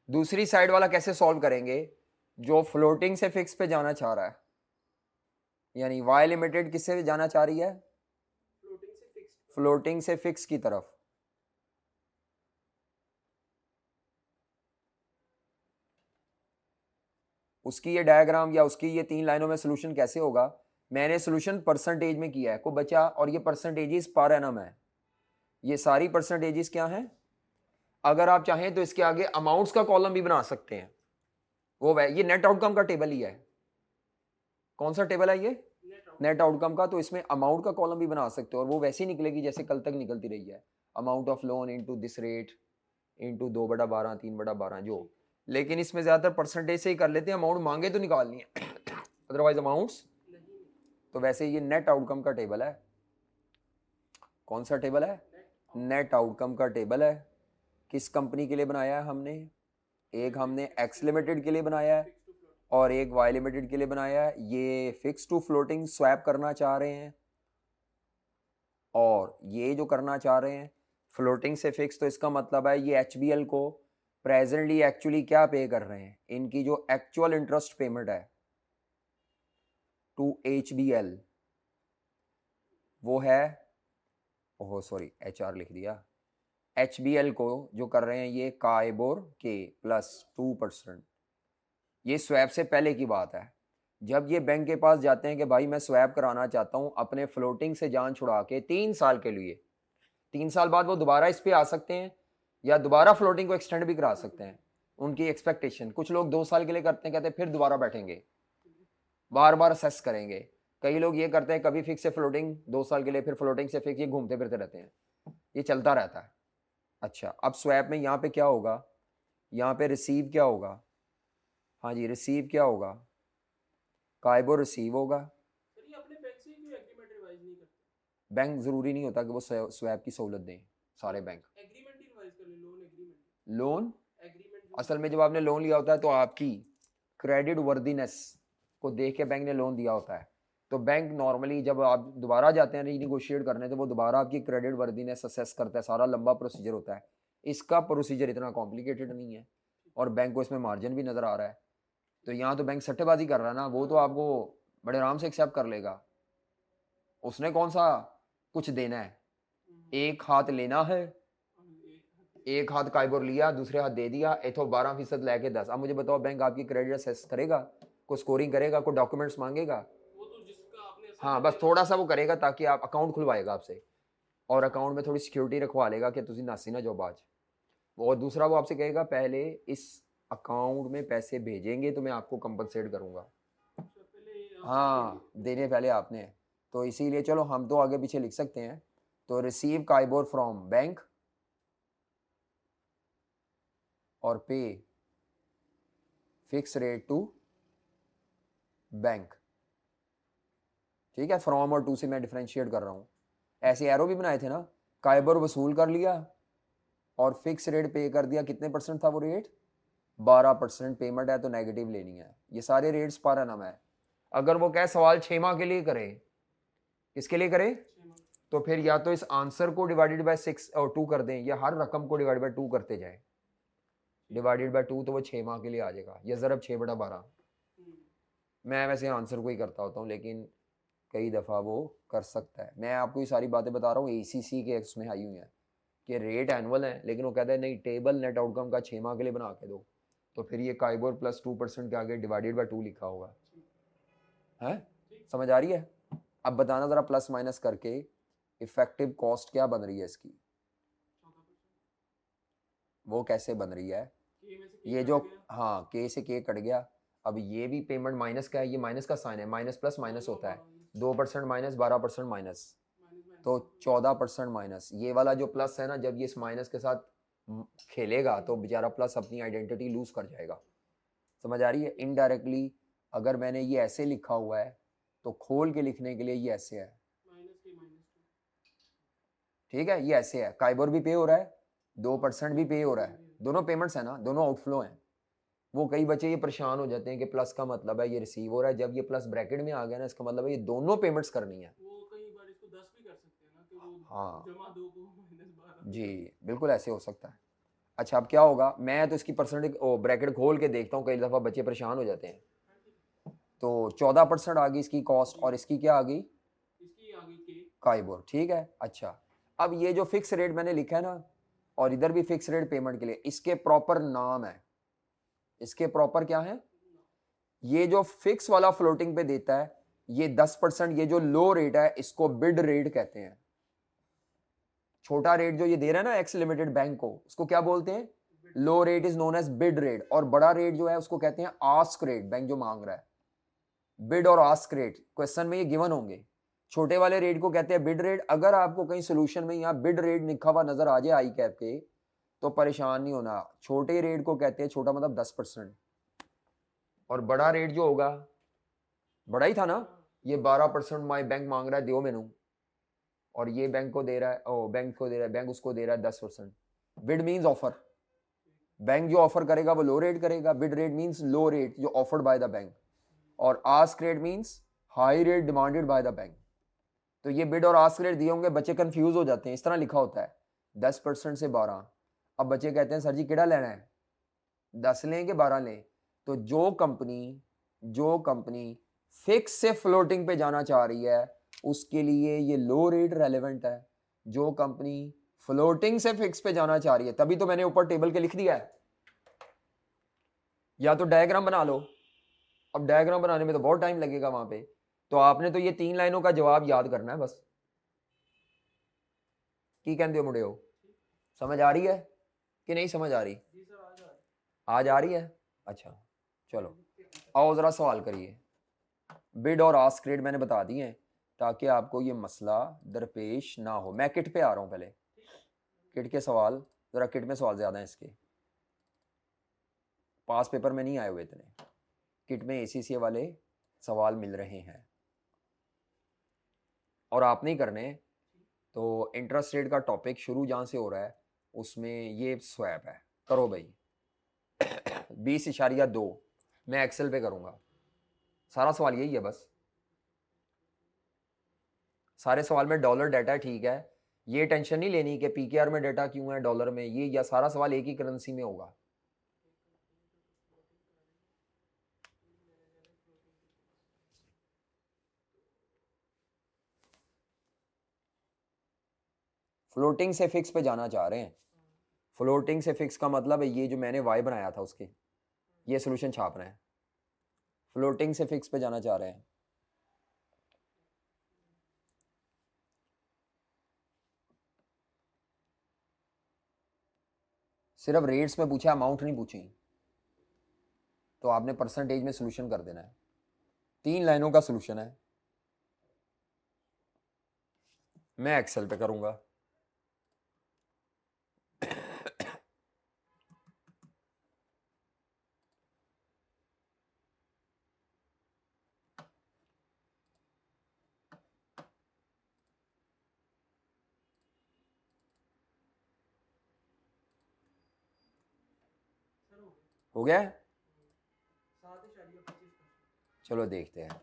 दूसरी साइड वाला कैसे सॉल्व करेंगे, जो फ्लोटिंग से फिक्स पे जाना चाह रहा है, यानी वाई लिमिटेड किससे जाना चाह रही है, फ्लोटिंग से फिक्स की तरफ। उसकी ये डायग्राम या उसकी ये 3 लाइनों में सोल्यूशन कैसे होगा। मैंने सोल्यूशन परसेंटेज में किया है को बचा, और ये परसेंटेजेस पर एनम है, ये सारी परसेंटेजेस क्या हैं। अगर आप चाहें तो इसके आगे अमाउंट्स का कॉलम भी बना सकते हैं, वो ये नेट आउटकम का टेबल ही है। कौन सा टेबल है ये, नेट आउटकम का। तो इसमें अमाउंट का कॉलम भी बना सकते हो, और वो वैसे ही निकलेगी जैसे कल तक निकलती रही है, amount of loan into this rate into 2/12 3/12 जो। लेकिन इसमें ज्यादातर परसेंटेज से ही कर लेते हैं, अमाउंट मांगे तो निकालनी है अदरवाइज अमाउंट्स। तो वैसे ये नेट आउटकम का टेबल है। कौन सा टेबल है, नेट आउटकम का टेबल है। किस कंपनी के लिए बनाया है हमने, एक हमने एक्स लिमिटेड के लिए बनाया है, और एक वाई लिमिटेड के लिए बनाया है। ये फिक्स टू फ्लोटिंग स्वैप करना चाह रहे हैं, और ये जो करना चाह रहे हैं फ्लोटिंग से फिक्स। तो इसका मतलब है ये HBL को प्रेजेंटली एक्चुअली क्या पे कर रहे हैं, इनकी जो एक्चुअल इंटरेस्ट पेमेंट है टू HBL वो है, ओह सॉरी HR लिख दिया, HBL को जो कर रहे हैं ये काइबोर के +2%। ये स्वैप से पहले की बात है, जब ये बैंक के पास जाते हैं कि भाई मैं स्वैप कराना चाहता हूं अपने फ्लोटिंग से जान छुड़ा के 3 साल के लिए। 3 साल बाद वो दोबारा इस पे आ सकते हैं, या दोबारा फ्लोटिंग को एक्सटेंड भी करा सकते हैं, उनकी एक्सपेक्टेशन। कुछ लोग 2 साल के लिए करते हैं, कहते हैं फिर दोबारा बैठेंगे, बार बार असेस करेंगे। कई लोग ये करते हैं कभी फिक्स से फ्लोटिंग 2 साल के लिए, फिर फ्लोटिंग से फिक्स, ये घूमते फिरते रहते हैं, ये चलता रहता है। अच्छा, अब स्वैप में यहाँ पे क्या होगा, यहाँ पे रिसीव क्या होगा, हाँ जी रिसीव क्या होगा, काइबोर रिसीव होगा। बैंक जरूरी नहीं होता कि वो स्वैप की सहूलत दें सारे बैंक। लोन असल में जब आपने लोन लिया होता है तो आपकी क्रेडिट वर्दीनेस को देख के बैंक ने लोन दिया होता है। तो बैंक नॉर्मली जब आप दोबारा जाते हैं रीनिगोशिएट करने, तो वो दोबारा आपकी क्रेडिट वर्दीनेस असेस करता है, सारा लंबा प्रोसीजर होता है। इसका प्रोसीजर इतना कॉम्प्लिकेटेड नहीं है, और बैंक को इसमें मार्जिन भी नज़र आ रहा है। तो यहाँ तो बैंक सट्टेबाजी कर रहा है ना, वो तो आपको बड़े आराम से एक्सेप्ट कर लेगा। उसने कौन सा कुछ देना है, एक हाथ लेना है, एक हाथ काइबोर लिया, दूसरे हाथ दे दिया, इथो 12% लेके 10। अब मुझे बताओ बैंक आपकी क्रेडिट असेस करेगा, को स्कोरिंग करेगा, को डॉक्यूमेंट्स मांगेगा। हाँ, बस थोड़ा सा वो करेगा ताकि आप अकाउंट खुलवाएगा आपसे, और अकाउंट में थोड़ी सिक्योरिटी रखवा लेगा कि तुझे नासी ना जाओ बाज। और दूसरा वो आपसे कहेगा पहले इस अकाउंट में पैसे भेजेंगे तो मैं आपको कंपनसेट करूंगा। हाँ, देने पहले आपने। तो इसीलिए चलो हम तो आगे पीछे लिख सकते हैं। तो रिसीव काइबोर फ्रॉम बैंक और पे फिक्स रेट टू बैंक। ठीक है, फ्रॉम और टू से मैं डिफरेंशिएट कर रहा हूं। ऐसे एरो भी बनाए थे ना, काइबोर वसूल कर लिया और फिक्स रेट पे कर दिया। कितने % था वो रेट, 12% पेमेंट है तो नेगेटिव लेनी है। ये सारे रेट्स पर एनम है, अगर वो कहे सवाल 6 माह के लिए करें, किसके लिए करें, 6 माह। तो फिर या तो इस आंसर को डिवाइडेड बाय 6 और 2 कर दें, या हर रकम को डिवाइड बाय 2 करते जाएं, डिवाइडेड बाय 2, तो वो 6 माह के लिए आ जाएगा। ये ज़रब 6/12। मैं वैसे आंसर को ही करता होता हूँ, लेकिन कई दफ़ा वो कर सकता है। मैं आपको ये सारी बातें बता रहा हूँ, ACC के उसमें आई हुई हैं कि रेट एनुअल है, लेकिन वो कहता है नहीं, टेबल नेट आउटकम का 6 माह के लिए बना के दो, तो फिर ये काइबोर प्लस 2% के आगे डिवाइडेड बाय 2 लिखा होगा है। समझ आ रही है? अब बताना ज़रा प्लस माइनस करके इफेक्टिव कॉस्ट क्या बन रही है इसकी, वो कैसे बन रही है। ये जो हाँ के से के कट गया, अब ये भी पेमेंट माइनस का है, ये माइनस का साइन है, माइनस प्लस माइनस होता है, 2% माइनस 12% माइनस, तो 14% माइनस। ये वाला जो प्लस है ना, जब ये इस माइनस के साथ खेलेगा तो बेचारा प्लस अपनी आइडेंटिटी लूज कर जाएगा। समझ आ रही है? इनडायरेक्टली अगर मैंने ये ऐसे लिखा हुआ है तो खोल के लिखने के लिए ये ऐसे है, ठीक है, ये ऐसे है। काइबोर भी पे हो रहा है, 2% भी पे हो रहा है, दोनों पेमेंट्स है ना, दोनों आउटफ्लो हैं। वो कई बच्चे ये परेशान हो जाते हैं कि प्लस का मतलब है ये रिसीव हो रहा है, जब ये प्लस ब्रैकेट में आ गया ना, इसका मतलब है ये दोनों पेमेंट्स करनी है। वो कई बार इसको 10 भी कर सकते हैं ना कि वो हाँ जमा 2 को -12 जी, बिल्कुल ऐसे हो सकता है। अच्छा, अब क्या होगा, मैं तो इसकी परसेंटेज ब्रैकेट खोल के देखता हूँ, कई दफ़ा बच्चे परेशान हो जाते हैं। तो 14% आ गई इसकी कॉस्ट, और इसकी क्या आ गई, इसकी आगे के काइबोर, ठीक है। अच्छा, अब ये जो फिक्स रेट मैंने लिखा है ना, और इधर भी फिक्स रेट पेमेंट के लिए, इसके प्रॉपर नाम है, इसके प्रॉपर क्या है। ये जो फिक्स वाला फ्लोटिंग पे देता है, ये 10%, ये जो लो रेट है इसको बिड रेट कहते हैं। छोटा रेट जो ये दे रहा है ना एक्स लिमिटेड बैंक को, उसको क्या बोलते हैं, low rate is known as bid rate, और बड़ा रेट जो है उसको कहते हैं आस्क रेट। बैंक जो मांग रहा है, बिड और आस्क रेट क्वेश्चन में ये गिवन होंगे। छोटे वाले रेट को कहते हैं बिड रेट। अगर आपको कहीं सोल्यूशन में यहाँ बिड रेट लिखा हुआ नजर आ जाए आई कैप के, तो परेशान नहीं होना। छोटे रेट को कहते हैं, छोटा मतलब 10%, और बड़ा रेट जो होगा, बड़ा ही था ना, ये 12% माई बैंक मांग रहा है, दियो मैनू, और ये बैंक को दे रहा है, ओ बैंक को दे रहा है, बैंक उसको दे रहा है 10%। बिड मीन्स ऑफर, बैंक जो ऑफर करेगा वो लो रेट करेगा। Bid rate means low rate जो ऑफर्ड बाय द बैंक, और ask rate means high rate demanded by the bank. तो ये बिड और आस्क रेट दिए होंगे, बच्चे कंफ्यूज हो जाते हैं, इस तरह लिखा होता है 10% से 12। अब बच्चे कहते हैं सर जी किड़ा लेना है, 10 लें कि 12 लें। तो जो कंपनी फिक्स से फ्लोटिंग पे जाना चाह रही है उसके लिए ये लो रेट रेलेवेंट है। जो कंपनी फ्लोटिंग से फिक्स पे जाना चाह रही है, तभी तो मैंने ऊपर टेबल के लिख दिया है, या तो डायग्राम बना लो। अब डायग्राम बनाने में तो बहुत टाइम लगेगा वहां पे, तो आपने तो ये 3 लाइनों का जवाब याद करना है बस। की कहते हो मुड़े हो, समझ आ रही है कि नहीं समझ आ रही, जी सर आ जा आज आ रही है। अच्छा चलो, आओ जरा सवाल करिए। बिड और आस्क रेट मैंने बता दिए हैं ताकि आपको ये मसला दरपेश ना हो। मैं किट पे आ रहा हूँ पहले, किट के सवाल, जरा किट में सवाल ज़्यादा हैं इसके, पास पेपर में नहीं आए हुए इतने, किट में ACCA वाले सवाल मिल रहे हैं। और आप नहीं करने तो इंटरेस्ट रेट का टॉपिक शुरू जहाँ से हो रहा है उसमें ये स्वैप है, करो भाई। 20.2 मैं एक्सेल पे करूँगा, सारा सवाल यही है बस। सारे सवाल में डॉलर डाटा है, ठीक है, ये टेंशन नहीं लेनी कि PKR में डाटा क्यों है डॉलर में, ये या सारा सवाल एक ही करेंसी में होगा। फ्लोटिंग से फिक्स पे जाना चाह रहे हैं। फ्लोटिंग से फिक्स का मतलब है ये जो मैंने वाई बनाया था उसके, ये सोल्यूशन छापना है। फ्लोटिंग से फिक्स पे जाना चाह रहे हैं। सिर्फ रेट्स में पूछा, अमाउंट नहीं पूछी, तो आपने परसेंटेज में सोल्यूशन कर देना है। 3 लाइनों का सोल्यूशन है, मैं एक्सेल पे करूंगा। सर हो गया हो गया है? 7.25 चलो देखते हैं।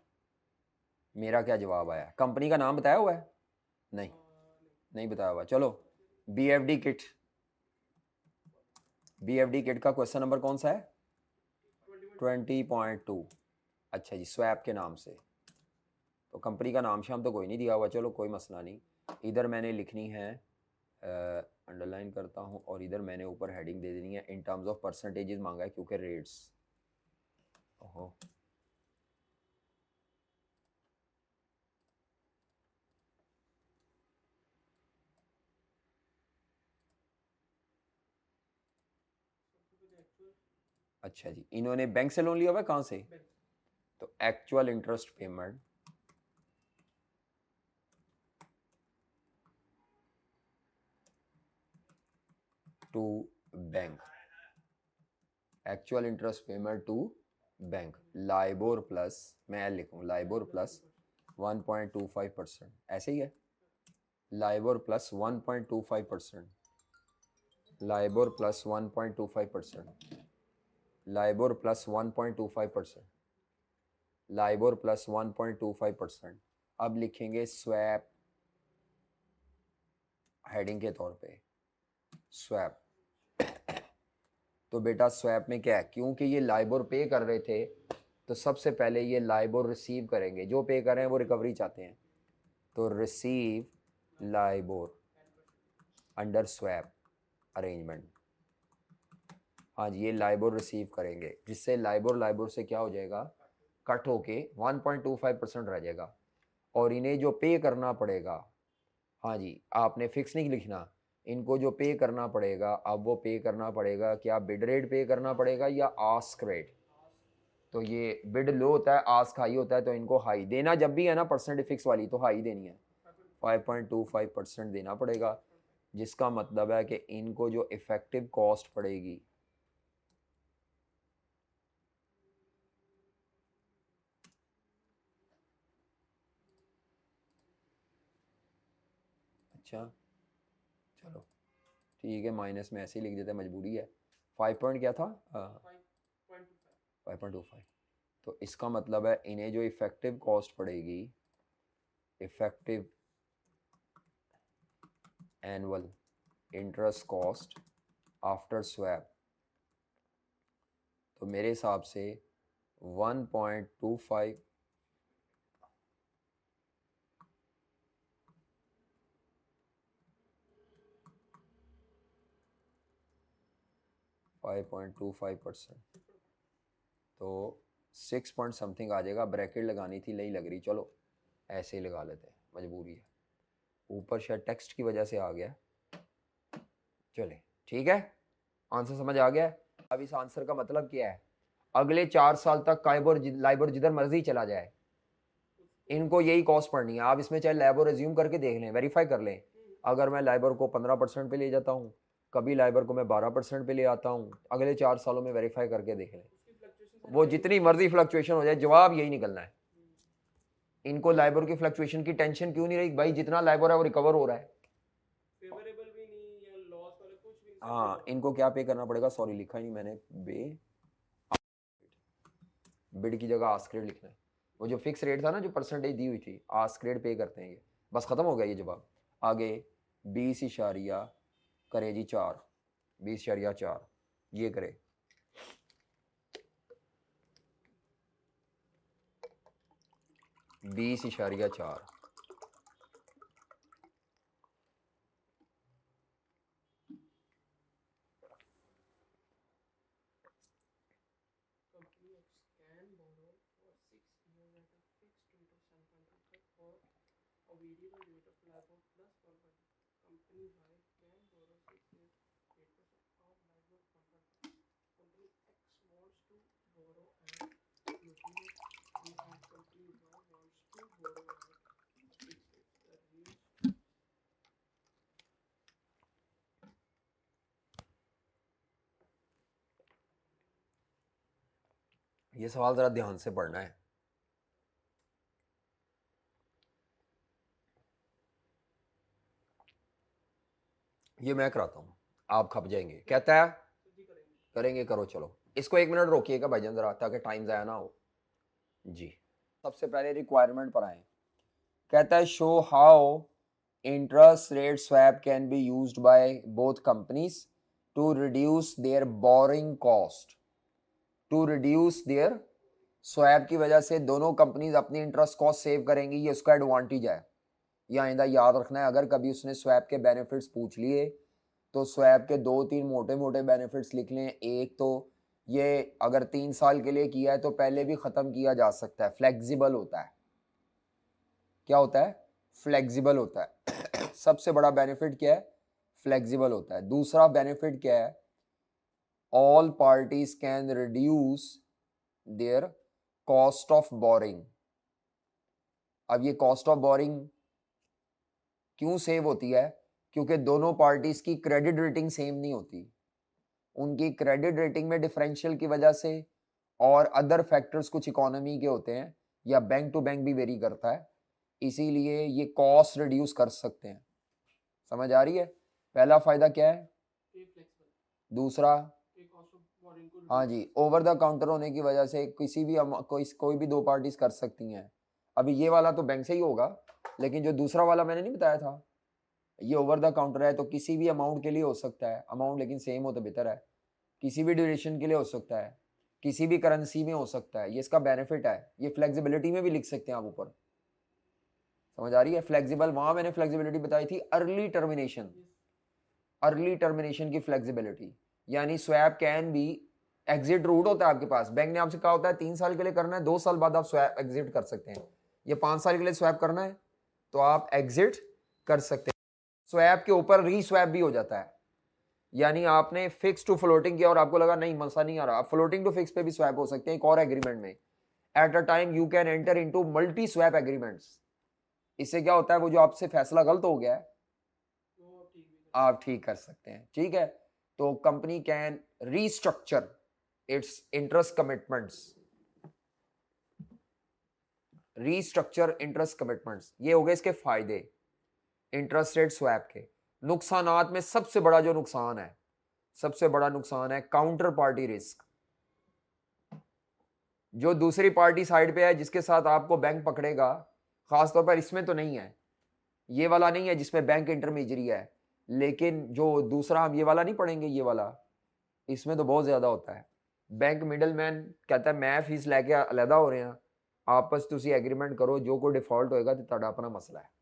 मेरा क्या जवाब आया? कंपनी का नाम बताया हुआ है? नहीं, नहीं बताया हुआ। चलो BFD किट, BFD किट का क्वेश्चन नंबर कौन सा है? 20.2। अच्छा जी, स्वैप के नाम से। तो कंपनी का नाम शाम तो कोई नहीं दिया हुआ, चलो कोई मसला नहीं। इधर मैंने लिखनी है, अंडरलाइन करता हूँ, और इधर मैंने ऊपर हेडिंग दे देनी है इन टर्म्स ऑफ परसेंटेजेस मांगा है क्योंकि रेट्स। ओहो, अच्छा जी, इन्होंने बैंक से लोन लिया हुआ है, कहाँ से? तो actual interest payment to bank, actual interest payment to bank, LIBOR plus, मैं लिखूँ लाइबोर प्लस 1.25%, ऐसे ही है, LIBOR plus 1.25%, LIBOR plus 1.25%, LIBOR plus 1.25%, LIBOR plus 1.25%। अब लिखेंगे स्वैप हेडिंग के तौर पे, स्वैप। तो बेटा स्वैप में क्या है, क्योंकि ये लाइबोर पे कर रहे थे तो सबसे पहले ये लाइबोर रिसीव करेंगे, जो पे कर रहे हैं वो रिकवरी चाहते हैं, तो receive LIBOR under swap arrangement. हाँ जी, ये लाइबोर रिसीव करेंगे, जिससे लाइबोर लाइबोर से क्या हो जाएगा, कट होके 1.25% रह जाएगा, और इन्हें जो पे करना पड़ेगा, हाँ जी आपने फिक्स नहीं लिखना, इनको जो पे करना पड़ेगा, अब वो पे करना पड़ेगा क्या, बिड रेट पे करना पड़ेगा या आस्क रेट? तो ये बिड लो होता है, आस्क हाई होता है, तो इनको हाई देना जब भी है ना, परसेंट फिक्स वाली तो हाई देनी है, 5.25% देना पड़ेगा, जिसका मतलब है कि इनको जो इफेक्टिव कॉस्ट पड़ेगी, अच्छा चलो ठीक है, माइनस में ऐसे ही लिख देते हैं, मजबूरी है। 5 पॉइंट क्या था? 5.25। तो इसका मतलब है इन्हें जो इफेक्टिव कॉस्ट पड़ेगी, effective annual interest cost after swap, तो मेरे हिसाब से 1.25 5.25%, तो 6 पॉइंट समथिंग आ जाएगा, ब्रैकेट लगानी थी नहीं लग रही, चलो ऐसे ही लगा लेते हैं, मजबूरी है, ऊपर शायद टेक्स्ट की वजह से आ गया, चले ठीक है, आंसर समझ आ गया। अब इस आंसर का मतलब क्या है, अगले 4 साल तक लाइबोर जिधर मर्जी चला जाए, इनको यही कॉस्ट पड़नी है। आप इसमें चाहे लाइबोर रिज्यूम करके देख लें, वेरीफाई कर लें, अगर मैं लाइबोर को 15% पे ले जाता हूँ, कभी लाइबोर को मैं 12% पे ले आता हूँ, अगले 4 सालों में वेरीफाई करके देख लें, वो जितनी मर्जी फ्लक्चुएशन हो जाए, जवाब यही निकलना है। इनको लाइबोर की फ्लक्चुएशन की टेंशन क्यों नहीं रही भाई, जितना लाइबोर है वो रिकवर हो रहा है। फेवरेबल भी नहीं या लॉस वाले कुछ भी नहीं, हाँ, इनको क्या पे करना पड़ेगा, सॉरी लिखा ही नहीं मैंने, बिड की जगह आस्क रेट लिखना है, वो जो फिक्स रेट था ना, जो परसेंटेज दी हुई थी, आस्क रेट पे करते हैं ये, बस खत्म हो गया ये जवाब। आगे 20 इशारिया करे जी 4, 20.4 ये करे, 20.4, company X can borrow for 6 years at a fixed rate of 7.25 for a variable rate of LIBOR plus 1.5. Company Y can borrow 6 years 8% of LIBOR 1.5. Company X wants to borrow at floating rate and company Y wants to borrow at fixed rate. The rates ये सवाल ज़रा ध्यान से पढ़ना है। ये मैं कराता हूँ, आप खप जाएंगे, कहता है करेंगे, करो चलो। इसको 1 मिनट रोकिएगा भाईजान ज़रा, ताकि टाइम ज़ाया ना हो जी। सबसे पहले रिक्वायरमेंट पर आए। कहता है show how interest rate swap can be used by both companies to reduce their borrowing cost. To reduce their swap की वजह से दोनों कंपनीज अपनी इंटरेस्ट कॉस्ट सेव करेंगी, ये उसका एडवांटेज है। ये आइंदा याद रखना है, अगर कभी उसने स्वैप के बेनिफिट्स पूछ लिए तो स्वैप के 2-3 मोटे मोटे बेनिफिट्स लिख लें। एक तो ये अगर 3 साल के लिए किया है तो पहले भी ख़त्म किया जा सकता है, फ्लेक्सिबल होता है। क्या होता है? फ्लेक्सिबल होता है। सबसे बड़ा बेनिफिट क्या है? फ्लेक्सिबल होता है। दूसरा बेनिफिट क्या है? All parties can reduce there cost of boring. अब ये कॉस्ट ऑफ बोरिंग क्यों सेव होती है? क्योंकि दोनों पार्टीज की क्रेडिट रेटिंग सेम नहीं होती। उनकी क्रेडिट रेटिंग में डिफरेंशियल की वजह से और अदर फैक्टर्स कुछ इकोनॉमी के होते हैं या बैंक टू बैंक भी वेरी करता है, इसीलिए ये कॉस्ट रिड्यूस कर सकते हैं। समझ आ रही है? पहला फायदा क्या है? दूसरा, हाँ जी, ओवर द काउंटर होने की वजह से किसी भी कोई भी दो पार्टीज कर सकती हैं। अभी ये वाला तो बैंक से ही होगा, लेकिन जो दूसरा वाला मैंने नहीं बताया था, ये ओवर द काउंटर है तो किसी भी अमाउंट के लिए हो सकता है। अमाउंट लेकिन सेम हो तो बेहतर है। किसी भी ड्यूरेशन के लिए हो सकता है, किसी भी करेंसी में हो सकता है। ये इसका बेनिफिट है। ये फ्लेक्सिबिलिटी में भी लिख सकते हैं आप ऊपर। समझ आ रही है? फ्लेक्सिबल, वहां मैंने फ्लेक्सिबिलिटी बताई थी अर्ली टर्मिनेशन। अर्ली टर्मिनेशन की फ्लेक्सिबिलिटी यानी swap can B, exit root होता है आपके पास। बैंक ने आपसे कहा होता है 3 साल के लिए करना है, 2 साल बाद आप स्वैप एग्जिट कर सकते हैं। ये 5 साल के लिए स्वैप करना है तो आप एग्जिट कर सकते हैं। स्वैप के ऊपर री स्वैप भी हो जाता है, यानी आपने फिक्स टू फ्लोटिंग किया और आपको लगा नहीं मसा नहीं आ रहा, आप फ्लोटिंग टू फिक्स पे भी स्वैप हो सकते हैं एक और एग्रीमेंट में। At a time you can enter into multi swap agreements. इससे क्या होता है, वो जो आपसे फैसला गलत हो गया है आप ठीक कर सकते हैं। ठीक है, तो company can restructure it's interest commitments. Restructure interest commitments, ये हो गए इसके फायदे इंटरेस्ट रेट स्वैप के। नुकसानात में सबसे बड़ा जो नुकसान है, सबसे बड़ा नुकसान है काउंटर पार्टी रिस्क। जो दूसरी पार्टी साइड पे है जिसके साथ आपको बैंक पकड़ेगा, खासतौर पर इसमें तो नहीं है, ये वाला नहीं है जिसमें बैंक इंटरमीडियरी है, लेकिन जो दूसरा हम ये वाला नहीं पढ़ेंगे, ये वाला, इसमें तो बहुत ज्यादा होता है। बैंक मिडल मैन कहता है मैं फीस लैके अलहदा हो रहे हैं, आपस तुसी एग्रीमेंट करो, जो कोई डिफॉल्ट होएगा तो ਤੁਹਾਡਾ अपना मसला है।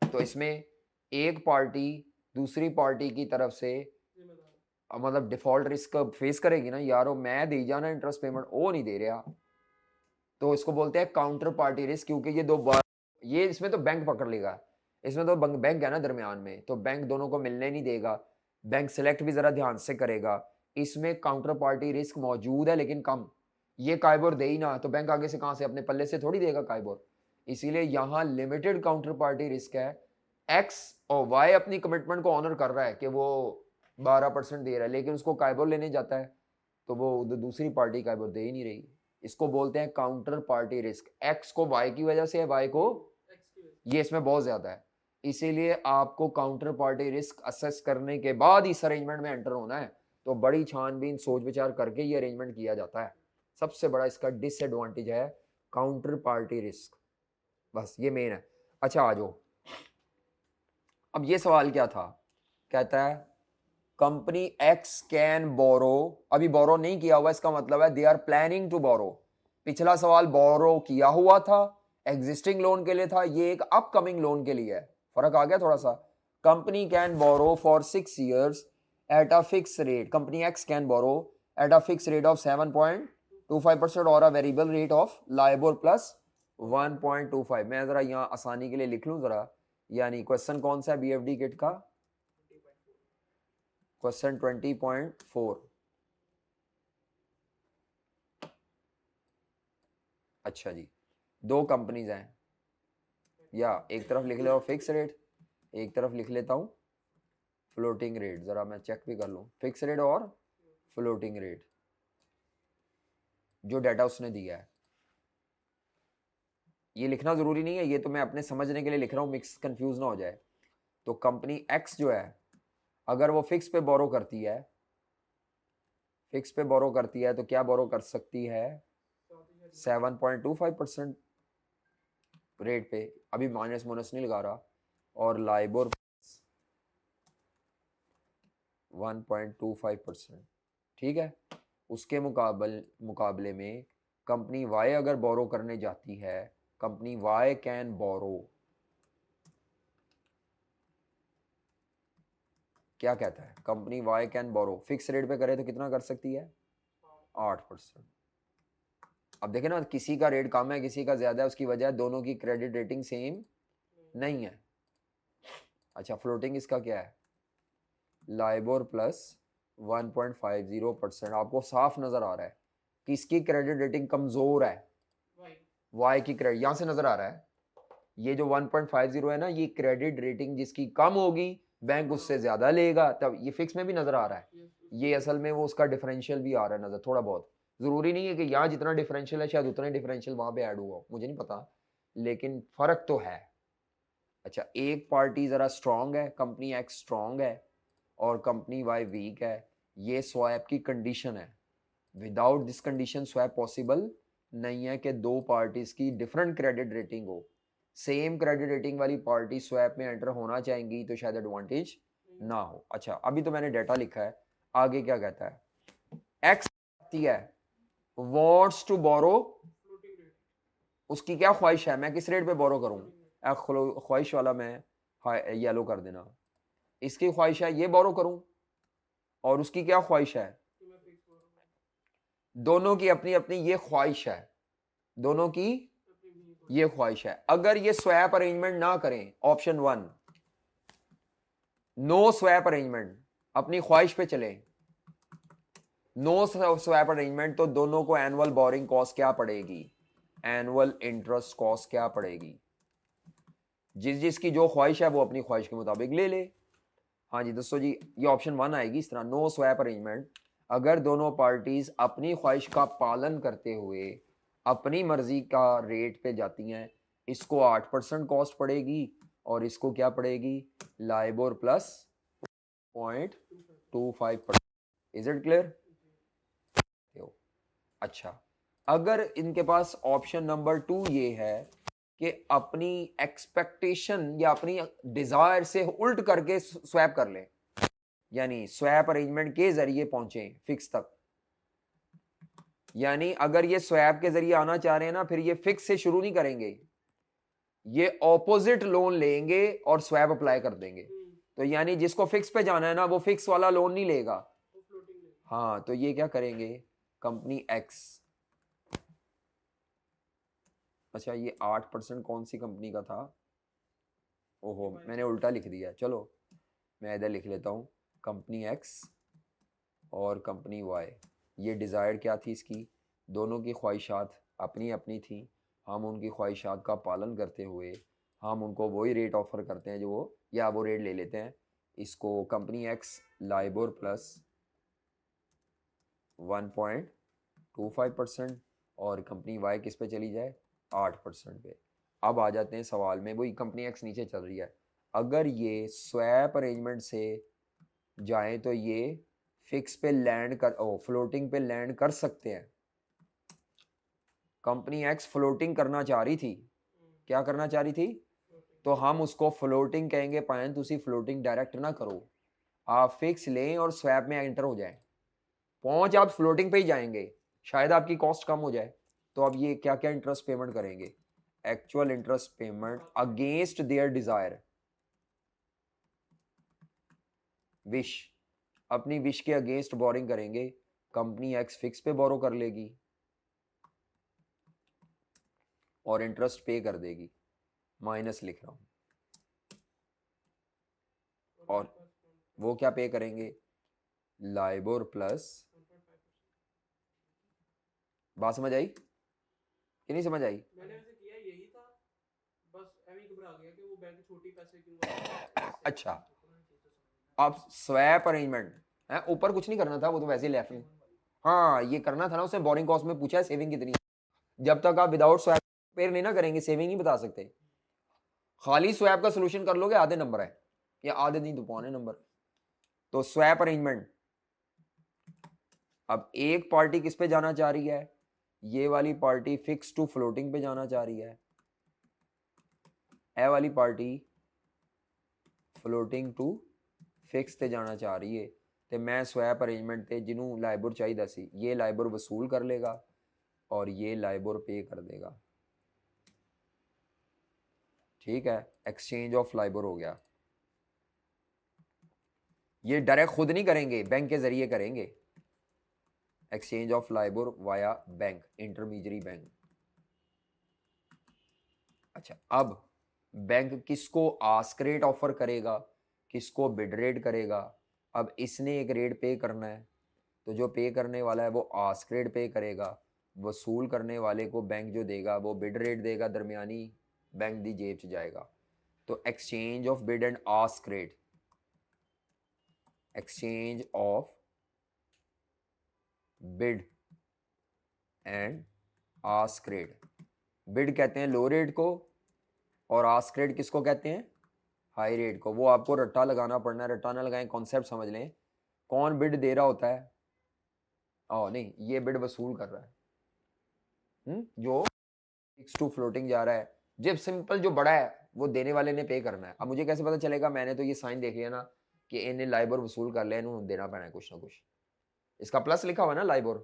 तो इसमें एक पार्टी दूसरी पार्टी की तरफ से मतलब डिफॉल्ट रिस्क फेस करेगी ना, यारो मैं दे जाना इंटरेस्ट पेमेंट, वो नहीं दे रहा, तो इसको बोलते हैं काउंटर पार्टी रिस्क। क्योंकि ये दो बार ये इसमें तो बैंक पकड़ लेगा, इसमें तो बैंक है ना दरमियान में, तो बैंक दोनों को मिलने नहीं देगा, बैंक सेलेक्ट भी जरा ध्यान से करेगा। इसमें काउंटर पार्टी रिस्क मौजूद है लेकिन कम। ये काइबोर दे ही ना तो बैंक आगे से कहां से अपने पल्ले से थोड़ी देगा काइबोर, इसीलिए यहाँ लिमिटेड काउंटर पार्टी रिस्क है। एक्स और वाई अपनी कमिटमेंट को ऑनर कर रहा है कि वो 12% दे रहा है, लेकिन उसको काइबोर लेने जाता है तो वो दूसरी पार्टी काइबोर दे ही नहीं रही। इसको बोलते हैं काउंटर पार्टी रिस्क। एक्स को वाई की वजह से है, वाई को ये इसमें बहुत ज्यादा है, इसीलिए आपको काउंटर पार्टी रिस्क असेस करने के बाद इस अरेंजमेंट में एंटर होना है। तो बड़ी छानबीन सोच विचार करके ये अरेंजमेंट किया जाता है। सबसे बड़ा इसका डिसएडवांटेज है काउंटर पार्टी रिस्क, बस ये मेन है। अच्छा आ जाओ, अब ये सवाल क्या था, कहता है कंपनी एक्स कैन बोरो, अभी बोरो नहीं किया हुआ, इसका मतलब है they are planning to borrow. पिछला सवाल बोरो किया हुआ था, एग्जिस्टिंग लोन के लिए था, ये एक अपकमिंग लोन के लिए है, फर्क आ गया थोड़ा सा। Company can borrow for 6 years at a fix rate, company X can borrow at a fix rate of 7.25% और a variable rate of LIBOR plus 1.25। मैं जरा यहाँ आसानी के लिए लिख लूं जरा, यानी क्वेश्चन कौन सा है बीएफडी किट का, क्वेश्चन 20.4। अच्छा जी, दो कंपनीज हैं, या एक तरफ लिख लो फिक्स रेट, एक तरफ लिख लेता हूं फ्लोटिंग रेट, जरा मैं चेक भी कर लूं, फिक्स रेट और फ्लोटिंग रेट जो डाटा उसने दिया है। ये लिखना जरूरी नहीं है, ये तो मैं अपने समझने के लिए लिख रहा हूं, मिक्स कंफ्यूज ना हो जाए। तो कंपनी एक्स जो है अगर वो फिक्स पे बोरो करती है, फिक्स पे बोरो करती है तो क्या बोरो कर सकती है, 7.25% रेट पे, अभी माइनस मोनस नहीं लगा रहा, और लाइबोर 1.25%। ठीक है, उसके मुकाबले में कंपनी वाई अगर बोरो करने जाती है, कंपनी वाई कैन बोरो, क्या कहता है, company Y can borrow fix rate पे करे तो कितना कर सकती है, 8%। अब देखे ना, किसी का रेट कम है किसी का ज्यादा है, उसकी वजह दोनों की क्रेडिट रेटिंग सेम नहीं है। अच्छा, फ्लोटिंग इसका क्या है, लाइबोर प्लस 1.50%। आपको साफ नजर आ रहा है कि इसकी क्रेडिट रेटिंग कमजोर है, वाई की क्रेडिट यहां से नजर आ रहा है, ये जो 1.50 है ना, ये क्रेडिट रेटिंग जिसकी कम होगी बैंक उससे ज्यादा लेगा, तब ये फिक्स में भी नजर आ रहा है, ये असल में वो उसका डिफरेंशियल भी आ रहा है नजर, थोड़ा बहुत। जरूरी नहीं है कि यहाँ जितना डिफरेंशियल है शायद उतना ही डिफरेंशियल वहां पे ऐड हुआ, मुझे नहीं पता, लेकिन फर्क तो है। अच्छा, एक पार्टी जरा स्ट्रांग है, कंपनी एक्स स्ट्रांग है और कंपनी वाई वीक है, ये स्वैप की कंडीशन है। Without this condition swap possible नहीं है कि दो पार्टीज की डिफरेंट क्रेडिट रेटिंग हो। सेम क्रेडिट रेटिंग वाली पार्टी स्वैप में एंटर होना चाहेंगी तो शायद एडवांटेज ना हो। अच्छा, अभी तो मैंने डेटा लिखा है, आगे क्या कहता है, एक्स है wants to borrow, उसकी क्या ख्वाहिश है, मैं किस रेट पे बोरो करूं, ख्वाहिश वाला मैं येलो कर देना, इसकी ख्वाहिश है ये बोरो करूं, और उसकी क्या ख्वाहिश है, दोनों की अपनी अपनी ये ख्वाहिश है, दोनों की ये ख्वाहिश है। अगर ये स्वैप अरेंजमेंट ना करें, ऑप्शन 1 नो स्वैप अरेंजमेंट, अपनी ख्वाहिश पे चले, नो स्वैप अरेंजमेंट, तो दोनों को एनुअल बोरिंग कॉस्ट क्या पड़ेगी, एनुअल इंटरेस्ट कॉस्ट क्या पड़ेगी, जिस जिसकी जो ख्वाहिश है वो अपनी ख्वाहिश के मुताबिक ले ले। हाँ जी दोस्तों जी, ये ऑप्शन 1 आएगी इस तरह, नो स्वैप अरेंजमेंट, अगर दोनों पार्टीज अपनी ख्वाहिश का पालन करते हुए अपनी मर्जी का रेट पे जाती हैं, इसको 8% कॉस्ट पड़ेगी और इसको क्या पड़ेगी, LIBOR plus 0.25%। Is it clear? अच्छा, अगर इनके पास ऑप्शन नंबर 2 ये है कि अपनी एक्सपेक्टेशन या अपनी डिजायर से उल्ट करके स्वैप कर ले, यानी स्वैप अरेंजमेंट के जरिए पहुंचे फिक्स तक, यानी अगर ये स्वैप के जरिए आना चाह रहे हैं ना, फिर ये फिक्स से शुरू नहीं करेंगे, ये ऑपोजिट लोन लेंगे और स्वैप अप्लाई कर देंगे। तो यानी जिसको फिक्स पे जाना है ना, वो फिक्स वाला लोन नहीं लेगा। हाँ, तो ये क्या करेंगे, कंपनी एक्स, अच्छा ये 8% कौन सी कंपनी का था, ओहो मैंने उल्टा लिख दिया, चलो मैं इधर लिख लेता हूँ, कंपनी एक्स और कंपनी वाई, ये डिज़ायर क्या थी इसकी, दोनों की ख्वाहिशात अपनी अपनी थी, हम उनकी ख्वाहिशात का पालन करते हुए हम उनको वही रेट ऑफर करते हैं जो वो, या वो रेट ले लेते हैं, इसको कंपनी एक्स लाइबोर प्लस 1.25% और कंपनी वाई किस पे चली जाए, 8% पे। अब आ जाते हैं सवाल में, वही कंपनी एक्स नीचे चल रही है, अगर ये स्वैप अरेंजमेंट से जाएं तो ये फिक्स पे लैंड कर, फ्लोटिंग पे लैंड कर सकते हैं। कंपनी एक्स फ्लोटिंग करना चाह रही थी, क्या करना चाह रही थी, तो हम उसको फ्लोटिंग कहेंगे, पायन तुसी फ्लोटिंग डायरेक्ट ना करो, आप फिक्स लें और स्वैप में एंटर हो जाएं, पहुंच आप फ्लोटिंग पे ही जाएंगे, शायद आपकी कॉस्ट कम हो जाए। तो अब ये क्या क्या इंटरेस्ट पेमेंट करेंगे, actual interest payment against their Dzire, wish, अपनी विश के अगेंस्ट बोरिंग करेंगे, कंपनी एक्स फिक्स पे बोरो कर लेगी और इंटरेस्ट पे कर देगी, माइनस लिख रहा हूं, और वो क्या पे करेंगे, लाइबोर प्लस, बात समझ आई कि नहीं समझ आई, मैंने वैसे किया यही था, बस एमी घबरा गया कि वो बैंक छोटी पैसे क्यों अच्छा, अब स्वैप अरेंजमेंट है, ऊपर कुछ नहीं करना था, वो तो वैसे ही लेफ्ट में, हाँ ये करना था ना, उसने बोरिंग कॉस्ट में पूछा है सेविंग कितनी, जब तक आप विदाउट स्वैप पेयर नहीं ना करेंगे सेविंग नहीं बता सकते, खाली स्वैप का सोल्यूशन कर लोगे आधे नंबर है, या आधे नहीं तो पौने नंबर। तो स्वैप अरेंजमेंट, अब एक पार्टी किस पे जाना चाह रही है, ये वाली पार्टी फिक्स टू फ्लोटिंग पे जाना चाह रही है, ए वाली पार्टी फ्लोटिंग टू फिक्स ते जाना चाह रही है। तो मैं स्वैप अरेंजमेंट ते जिन्हों लाइबर चाहिए सी, ये लाइबर वसूल कर लेगा और ये लाइबर पे कर देगा। ठीक है, एक्सचेंज ऑफ लाइबर हो गया। ये डायरेक्ट खुद नहीं करेंगे, बैंक के जरिए करेंगे। Exchange of Liber via bank, intermediary bank. अच्छा, अब बैंक किसको आस्क रेट ऑफर करेगा, किसको बिड रेट करेगा। अब इसने एक रेट पे करना है, तो जो पे करने वाला है वो आस्क रेट पे करेगा, वसूल करने वाले को बैंक जो देगा वो बिड रेट देगा, दरमियानी बैंक दी जेब च जाएगा। तो exchange of bid and ask rate, exchange of bid and ask rate. Bid कहते हैं लो रेट को और आस्क रेट किसको कहते हैं, हाई रेट को। वो आपको रट्टा लगाना पड़ना है, रट्टा ना लगाएं, कॉन्सेप्ट समझ लें। कौन बिड दे रहा होता है, ओ नहीं, ये बिड वसूल कर रहा है, जो फिक्स टू फ्लोटिंग जा रहा है। जब सिंपल जो बड़ा है वो देने वाले ने पे करना है। अब मुझे कैसे पता चलेगा, मैंने तो ये साइन देख लिया ना कि इन्हें लाइबर वसूल कर लिया, इन्होंने देना पड़ना है कुछ ना कुछ। इसका प्लस लिखा हुआ है ना लाइबर,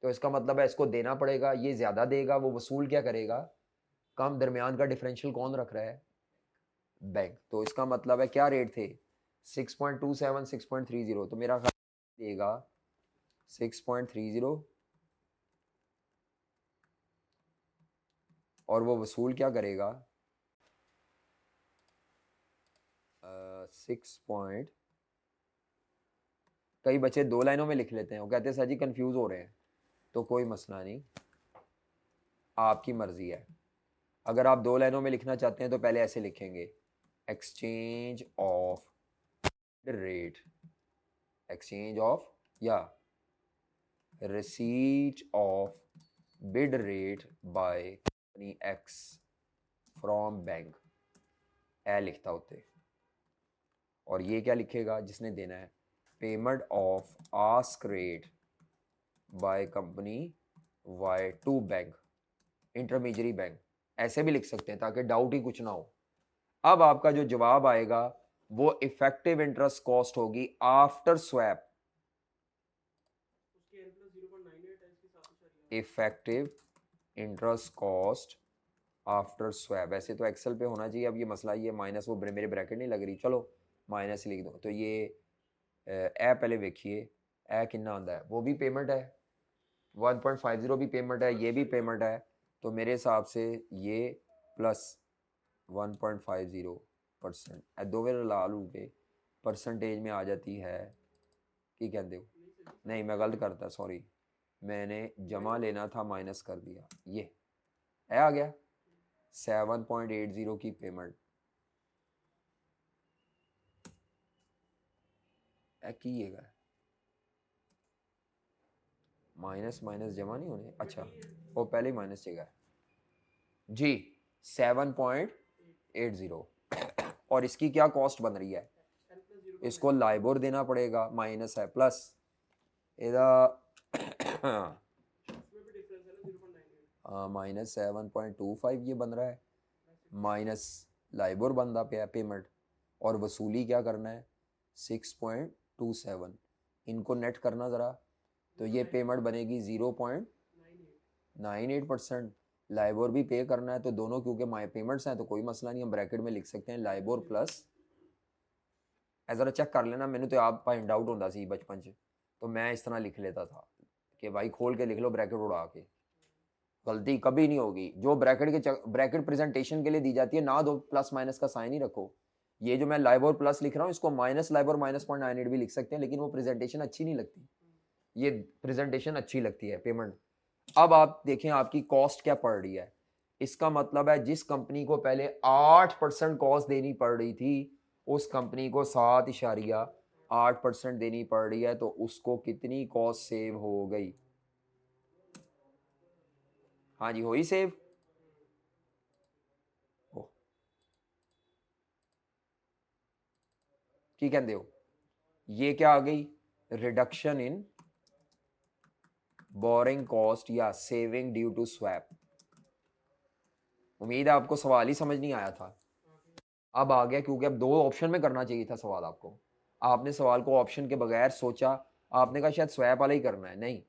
तो इसका मतलब है इसको देना पड़ेगा, ये ज्यादा देगा, वो वसूल क्या करेगा, कम, दरमियान का डिफरेंशियल कौन रख रहा है, बैंक। तो इसका मतलब है क्या रेट थे 6.27 6.30, तो मेरा ख्याल देगा 6.30 और वो वसूल क्या करेगा 6 पॉइंट, कई बच्चे 2 लाइनों में लिख लेते हैं, वो कहते हैं सर जी कंफ्यूज हो रहे हैं। तो कोई मसला नहीं, आपकी मर्जी है। अगर आप 2 लाइनों में लिखना चाहते हैं तो पहले ऐसे लिखेंगे, exchange of rate, exchange of या receipt of bid rate by company X from bank, A लिखता होते। और ये क्या लिखेगा जिसने देना है, payment of ask rate by company Y to bank, intermediary bank. ऐसे भी लिख सकते हैं ताकि डाउट ही कुछ ना हो। अब आपका जो जवाब आएगा वो इफेक्टिव इंटरेस्ट कॉस्ट होगी आफ्टर स्वैप, उसकी n plus 0.98 है, इसकी 7 effective interest cost after swap. वैसे तो एक्सेल पे होना चाहिए, अब ये मसला, ये माइनस, वो मेरे ब्रैकेट नहीं लग रही, चलो माइनस लिख दो। तो ये ए पहले देखिए, ए कितना आता है, वो भी पेमेंट है, 1.50 भी पेमेंट है, ये भी पेमेंट है। तो मेरे हिसाब से ये प्लस 1.50% दो बार ला लू के परसेंटेज में आ जाती है, की कहते हो, नहीं मैं गलत करता, सॉरी, मैंने जमा लेना था, माइनस कर दिया, ये आ गया 7.80 की पेमेंट कीजिएगा। माइनस माइनस जमा नहीं होने, अच्छा वो पहले ही माइनस चाहिए जी, 7.80। और इसकी क्या कॉस्ट बन रही है, इसको लाइबोर देना पड़ेगा, माइनस है प्लस ਇਹਦਾ माइनस 7.25 ये बन रहा है, माइनस लाइबोर बनता पे पेमेंट, और वसूली क्या करना है 6.27। इनको नेट करना ज़रा, तो ये पेमेंट बनेगी 0.98%। लाइबोर भी पे करना है, तो दोनों क्योंकि माई पेमेंट्स हैं तो कोई मसला नहीं, हम ब्रैकेट में लिख सकते हैं लाइबोर प्लस, ज़रा चेक कर लेना, मैंने तो आप फाइंड आउट होता सी बचपन च, तो मैं इस तरह लिख लेता था कि भाई खोल के लिख लो ब्रैकेट उड़ा के, गलती कभी नहीं होगी। जो ब्रैकेट प्रेजेंटेशन के लिए दी जाती है ना, दो प्लस माइनस का साइन ही रखो। ये जो मैं लाइबोर प्लस लिख रहा हूँ इसको माइनस लाइबोर -0.98 भी लिख सकते हैं, लेकिन वो प्रेजेंटेशन अच्छी नहीं लगती, ये प्रेजेंटेशन अच्छी लगती है पेमेंट। अब आप देखें आपकी कॉस्ट क्या पड़ रही है, इसका मतलब है जिस कंपनी को पहले 8% कॉस्ट देनी पड़ रही थी उस कंपनी को 7.8% देनी पड़ रही है, तो उसको कितनी कॉस्ट सेव हो गई, हाँ जी हो ही सेव, की कहते हो, ये क्या आ गई, रिडक्शन इन बोरिंग कॉस्ट या सेविंग ड्यू टू स्वैप। उम्मीद है आपको सवाल ही समझ नहीं आया था, अब आ गया, क्योंकि अब 2 ऑप्शन में करना चाहिए था सवाल आपको। आपने सवाल को ऑप्शन के बगैर सोचा, आपने कहा शायद स्वैप वाला ही करना है, नहीं,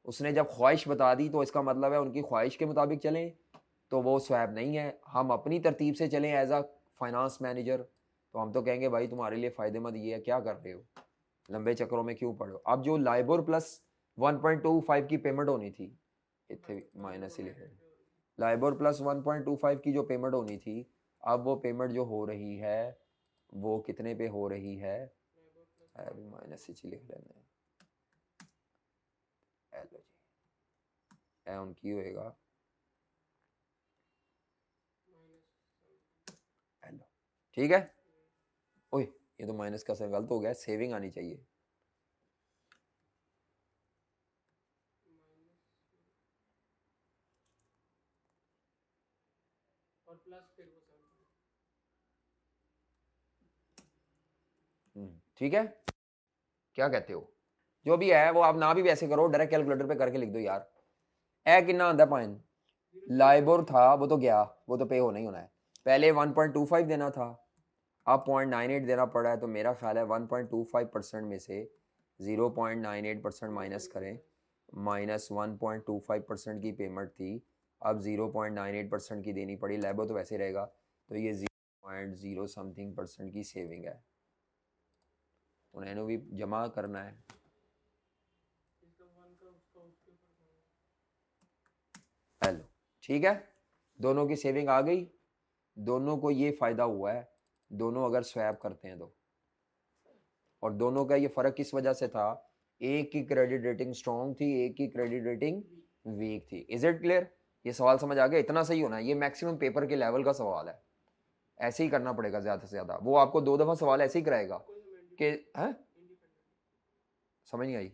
उसने जब ख्वाहिश बता दी तो इसका मतलब है उनकी ख्वाहिश के मुताबिक चलें, तो वो स्वैप नहीं है। हम अपनी तरतीब से चलें एज अ फाइनेंस मैनेजर, तो हम तो कहेंगे भाई तुम्हारे लिए फ़ायदेमंद ये है, क्या कर रहे हो, लंबे चक्रों में क्यों पड़े हो। अब जो लाइबोर प्लस 1.25 की पेमेंट होनी थी, इतने माइनस ही लिखे, लाइबोर प्लस 1.25 की जो पेमेंट होनी थी, अब वो पेमेंट जो हो रही है वो कितने पे हो रही है, अभी माइनस ही लिख लेते हैं, लो जी, उनकी होएगा लो, ठीक है। ओए ये तो माइनस का सर गलत हो गया, सेविंग आनी चाहिए। और प्लस फिर वो 7 ठीक है, क्या कहते हो, जो भी है वो आप ना भी वैसे करो, डायरेक्ट कैलकुलेटर पे करके लिख दो यार। ए कितना आंदा पॉइंट, लाइबोर था वो तो गया, वो तो पे होना ही होना है, पहले 1.25 देना था, अब 0.98 देना पड़ा है, तो मेरा ख्याल है 1.25% में से 0.98% माइनस करें, माइनस 1.25% की पेमेंट थी, अब 0.98% की देनी पड़ी, लेबो तो वैसे रहेगा, तो ये 0.0 समथिंग % की सेविंग है, उन्हें भी जमा करना है। हेलो, ठीक है, दोनों की सेविंग आ गई, दोनों को ये फ़ायदा हुआ है, दोनों अगर स्वैप करते हैं तो, और दोनों का ये फ़र्क किस वजह से था, एक की क्रेडिट रेटिंग स्ट्रॉन्ग थी, एक की क्रेडिट रेटिंग वीक थी। इज इट क्लियर, ये सवाल समझ आ गया, इतना सही होना है, ये मैक्सिमम पेपर के लेवल का सवाल है, ऐसे ही करना पड़ेगा ज़्यादा से ज़्यादा, वो आपको 2 दफ़ा सवाल ऐसे ही कराएगा कि हैं, समझ नहीं आई।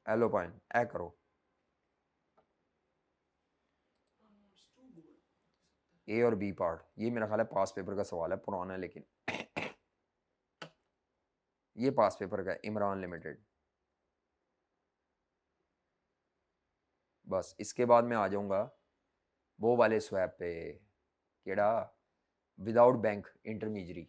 हेलो पॉइंट ए करो, ए और बी पार्ट, ये मेरा ख्याल है पास पेपर का सवाल है, पुराना है लेकिन ये पास पेपर का है, इमरान लिमिटेड। बस इसके बाद मैं आ जाऊंगा वो वाले स्वैप पे, केड़ा, विदाउट बैंक इंटरमीजरी।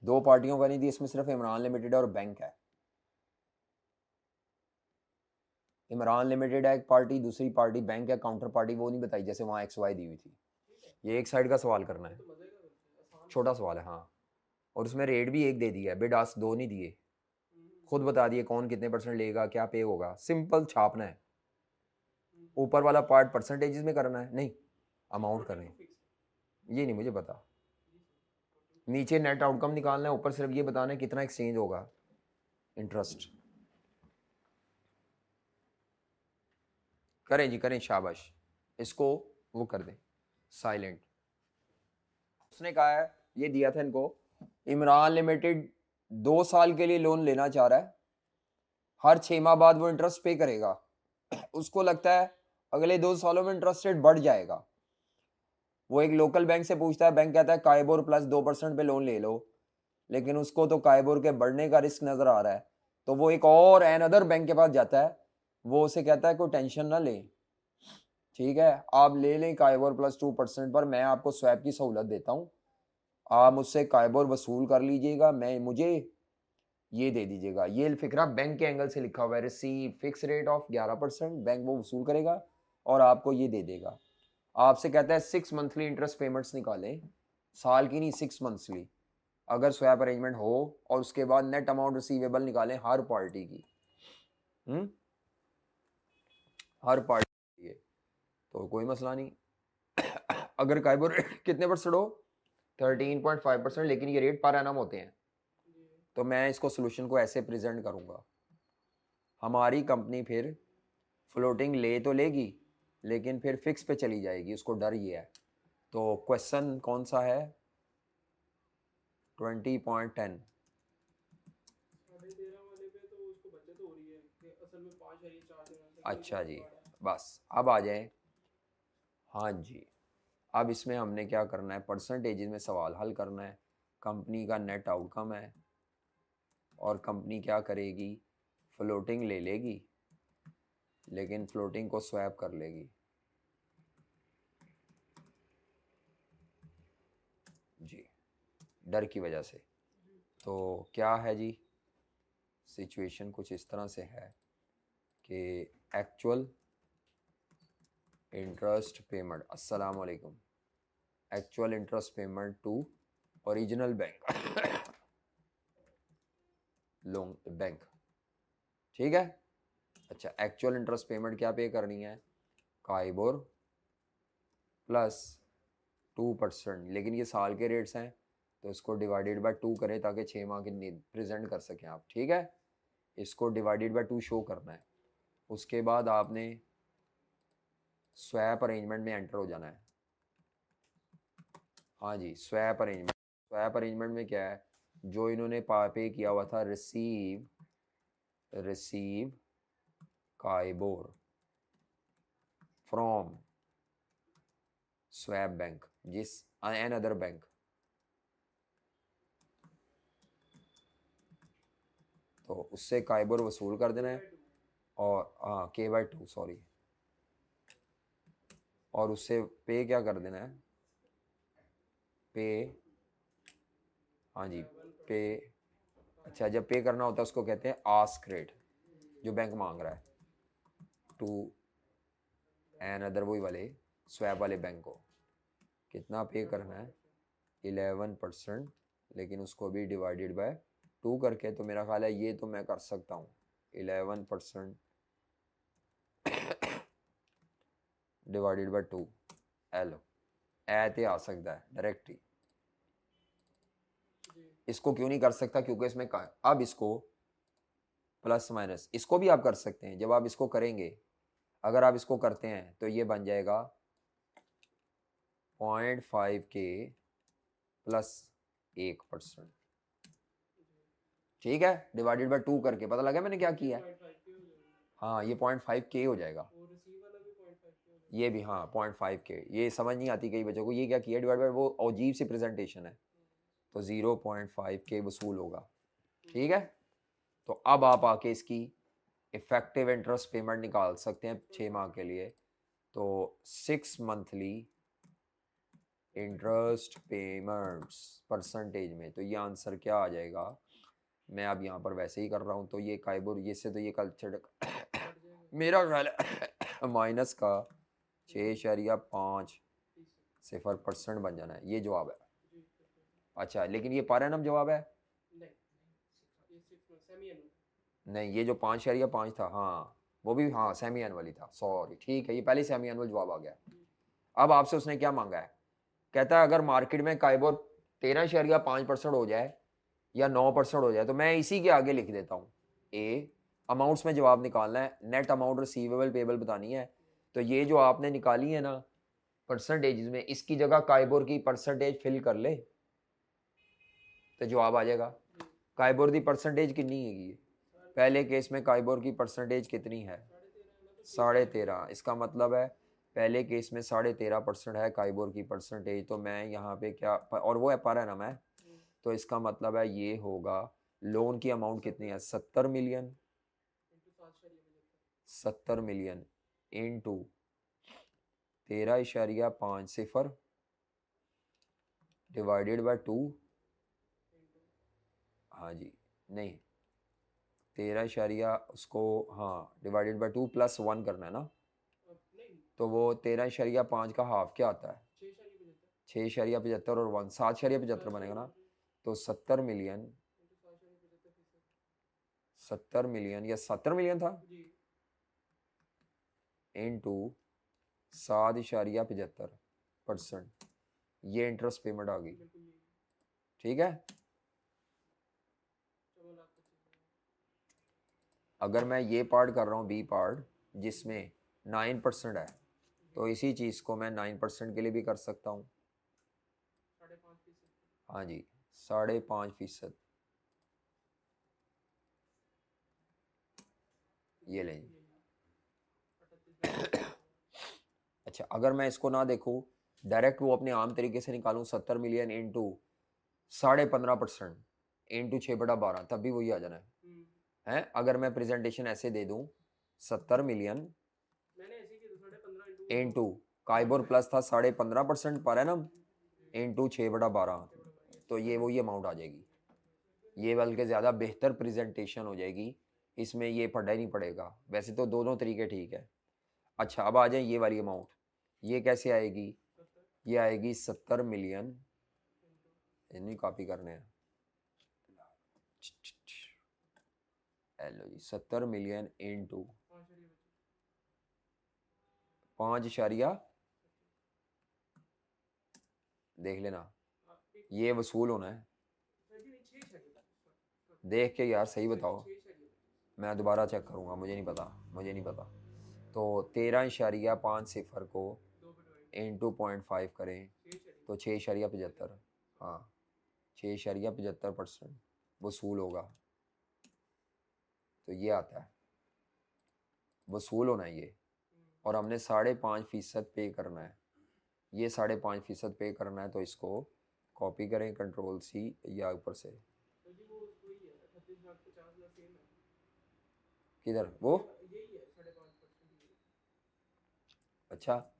दो पार्टियों का नहीं थी इसमें, सिर्फ इमरान लिमिटेड और बैंक है। इमरान लिमिटेड है एक पार्टी, दूसरी पार्टी बैंक है, काउंटर पार्टी वो नहीं बताई जैसे वहाँ XY दी हुई थी। ये एक साइड का सवाल करना है, छोटा सवाल है हाँ, और उसमें रेट भी एक दे दिया है, बिड आस्क 2 नहीं दिए, खुद बता दिए कौन कितने % लेगा, क्या पे होगा, सिंपल छापना है। ऊपर वाला पार्ट परसेंटेजेस में करना है, नहीं अमाउंट करनी, ये नहीं मुझे पता, नीचे नेट आउटकम निकालना है, ऊपर सिर्फ ये बताना है कितना एक्सचेंज होगा इंटरेस्ट। करें जी करें, शाबाश, इसको वो कर दें साइलेंट। उसने कहा है, ये दिया था इनको, इमरान लिमिटेड 2 साल के लिए लोन लेना चाह रहा है, हर 6 माह बाद वो इंटरेस्ट पे करेगा, उसको लगता है अगले 2 सालों में इंटरेस्ट रेट बढ़ जाएगा, वो एक लोकल बैंक से पूछता है, बैंक कहता है काइबोर प्लस 2% पे लोन ले लो, लेकिन उसको तो काइबोर के बढ़ने का रिस्क नजर आ रहा है, तो वो एक और एन अदर बैंक के पास जाता है, वो उसे कहता है कोई टेंशन ना ले, ठीक है आप ले लें काइबोर प्लस 2% पर, मैं आपको स्वैप की सहूलत देता हूँ, आप मुझसे काइबोर वसूल कर लीजिएगा, मैं मुझे ये दे दीजिएगा। ये फिक्रा बैंक के एंगल से लिखा हुआ है, receive fix rate of 11%, bank वो वसूल करेगा और आपको ये दे देगा। आपसे कहता है 6 मंथली इंटरेस्ट पेमेंट्स निकालें, साल की नहीं 6 मंथली, अगर स्वैप अरेंजमेंट हो, और उसके बाद नेट अमाउंट रिसीवेबल निकालें हर पार्टी की, हर पार्टी की, तो कोई मसला नहीं। अगर काइबोर कितने % हो, 13.5%, लेकिन ये रेट पर एनम होते हैं, तो मैं इसको सोल्यूशन को ऐसे प्रेजेंट करूंगा, हमारी कंपनी फिर फ्लोटिंग ले तो लेगी लेकिन फिर फिक्स पे चली जाएगी, उसको डर ये है। तो क्वेश्चन कौन सा है? 20.10। 13.5 वाले पे तो उसको बचत हो रही है कि असल में 5.4 दिनों से अच्छा जी, जुगाड़ है। बस अब आ जाए। हाँ जी, अब इसमें हमने क्या करना है, परसेंटेज में सवाल हल करना है। कंपनी का नेट आउटकम है और कंपनी क्या करेगी, फ्लोटिंग ले लेगी लेकिन फ्लोटिंग को स्वैप कर लेगी। जी, डर की वजह से। तो क्या है जी, सिचुएशन कुछ इस तरह से है कि एक्चुअल इंटरेस्ट पेमेंट, अस्सलाम वालेकुम, actual interest payment to original bank loan bank, ठीक है। अच्छा, एक्चुअल इंटरेस्ट पेमेंट क्या पे करनी है, काइबोर प्लस 2%, लेकिन ये साल के रेट्स हैं तो इसको डिवाइडेड बाय 2 करें ताकि 6 माह की नींद प्रेजेंट कर सकें आप, ठीक है। इसको डिवाइडेड बाय 2 शो करना है। उसके बाद आपने स्वैप अरेंजमेंट में एंटर हो जाना है। हाँ जी, स्वैप अरेंजमेंट। स्वैप अरेंजमेंट में क्या है, जो इन्होंने पे किया हुआ था, receive KIBOR from swap bank, जिस एन अदर बैंक, तो उससे काइबोर वसूल कर देना है। और हाँ, K/2 सॉरी, और उससे पे क्या कर देना है, पे, हाँ जी पे। अच्छा, जब पे करना होता है उसको कहते हैं आस्क रेट, जो बैंक मांग रहा है टू एन अदर, वही वाले स्वैप वाले बैंक को कितना पे करना है, 11%, लेकिन उसको भी डिवाइडेड बाय 2 करके। तो मेरा ख्याल है ये तो मैं कर सकता हूँ, 11% डिवाइडेड बाय 2, एल ऐते आ सकता है डायरेक्ट ही। इसको क्यों नहीं कर सकता, क्योंकि इसमें अब इसको प्लस माइनस इसको भी आप कर सकते हैं। जब आप इसको करेंगे, अगर आप इसको करते हैं तो ये बन जाएगा 0.5K प्लस 1%, ठीक है, डिवाइडेड बाय 2 करके। पता लगा मैंने क्या किया है? हाँ, ये 0.5K हो जाएगा। ये भी हाँ 0.5K, ये समझ नहीं आती कई बच्चों को, ये क्या किया डिवाइड बाय, वो अजीब सी प्रेजेंटेशन है। तो 0.5K वसूल होगा, ठीक है। तो अब आप आके इसकी इफेक्टिव इंटरेस्ट पेमेंट निकाल सकते हैं 6 माह के लिए। तो 6 मंथली इंटरेस्ट पेमेंट्स परसेंटेज में, तो ये आंसर क्या आ जाएगा, मैं अब यहाँ पर वैसे ही कर रहा हूँ। तो ये काइबोर, ये से तो ये कल्चर मेरा ख्याल है माइनस का 6.5% बन जाना है, ये जवाब है। अच्छा, लेकिन ये पर एनम जवाब है, नहीं, ये जो 5.5 था, हाँ वो भी हाँ सेमी एनुअल ही था, सॉरी, ठीक है, ये पहले सेमी एनुअल जवाब आ गया। अब आपसे उसने क्या मांगा है, कहता है अगर मार्केट में काइबोर 13.5% हो जाए या 9% हो जाए तो मैं इसी के आगे लिख देता हूँ ए, अमाउंट्स में जवाब निकालना है, नेट अमाउंट रिसीवेबल पेबल बतानी है। तो ये जो आपने निकाली है ना परसेंटेज में, इसकी जगह काइबोर की परसेंटेज फिल कर ले तो जवाब आ जाएगा। काइबोर की परसेंटेज कितनी है, पहले केस में काइबोर की परसेंटेज कितनी है, 13.5। इसका मतलब है पहले केस में 13.5% है काइबोर की परसेंटेज। तो मैं यहाँ पे क्या, और वो है पर एनम है, तो इसका मतलब है ये होगा, लोन की अमाउंट कितनी है, 70 million, 70 million into 13.50 divided by 2, हाँ जी, नहीं 13 उसको, हाँ डिवाइडेड बाय 2 प्लस 1 करना है ना, तो वो 13.5 का हाफ क्या आता है, 6.75 और 1 7.75 बनेगा ना। तो 70 मिलियन, 70 मिलियन या 70 मिलियन था इनटू 7.75%, ये इंटरेस्ट पेमेंट आ गई, ठीक है। अगर मैं ये पार्ट कर रहा हूँ बी पार्ट जिसमें 9% है, तो इसी चीज़ को मैं 9% के लिए भी कर सकता हूँ। 5.5%। हाँ जी, 5.5%। ये लें। 38 अच्छा, अगर मैं इसको ना देखूँ, डायरेक्ट वो अपने आम तरीके से निकालूँ 70 मिलियन इंटू 15.5% इंटू 6/12, तब भी वही आ जाना है। अगर मैं प्रेजेंटेशन ऐसे दे दूँ 70 मिलियन मैंने ऐसे ही किया 15.5 इंटू काइबोर प्लस था 15.5% पर एनम इंटू 6/12, तो ये वही अमाउंट आ जाएगी। ये बल्कि ज़्यादा बेहतर प्रेजेंटेशन हो जाएगी, इसमें ये पढ़ना ही नहीं पड़ेगा। वैसे तो दोनों तरीके ठीक है। अच्छा, अब आ जाए ये वाली अमाउंट, ये कैसे आएगी? ये आएगी 70 मिलियन, इन्हीं कॉपी करने हैं। हेलो जी, 70 मिलियन इंटू 5 देख लेना, ये वसूल होना है। देख के यार सही बताओ, मैं दोबारा चेक करूँगा, मुझे नहीं पता। तो 13.50 को इंटू 0.5 करें तो 6.75, हाँ 6.75% वसूल होगा। तो ये आता है, वसूल होना है ये, और हमने 5.5% पे करना है। ये 5.5% पे करना है, तो इसको कॉपी करें कंट्रोल सी या ऊपर से किधर वो। अच्छा,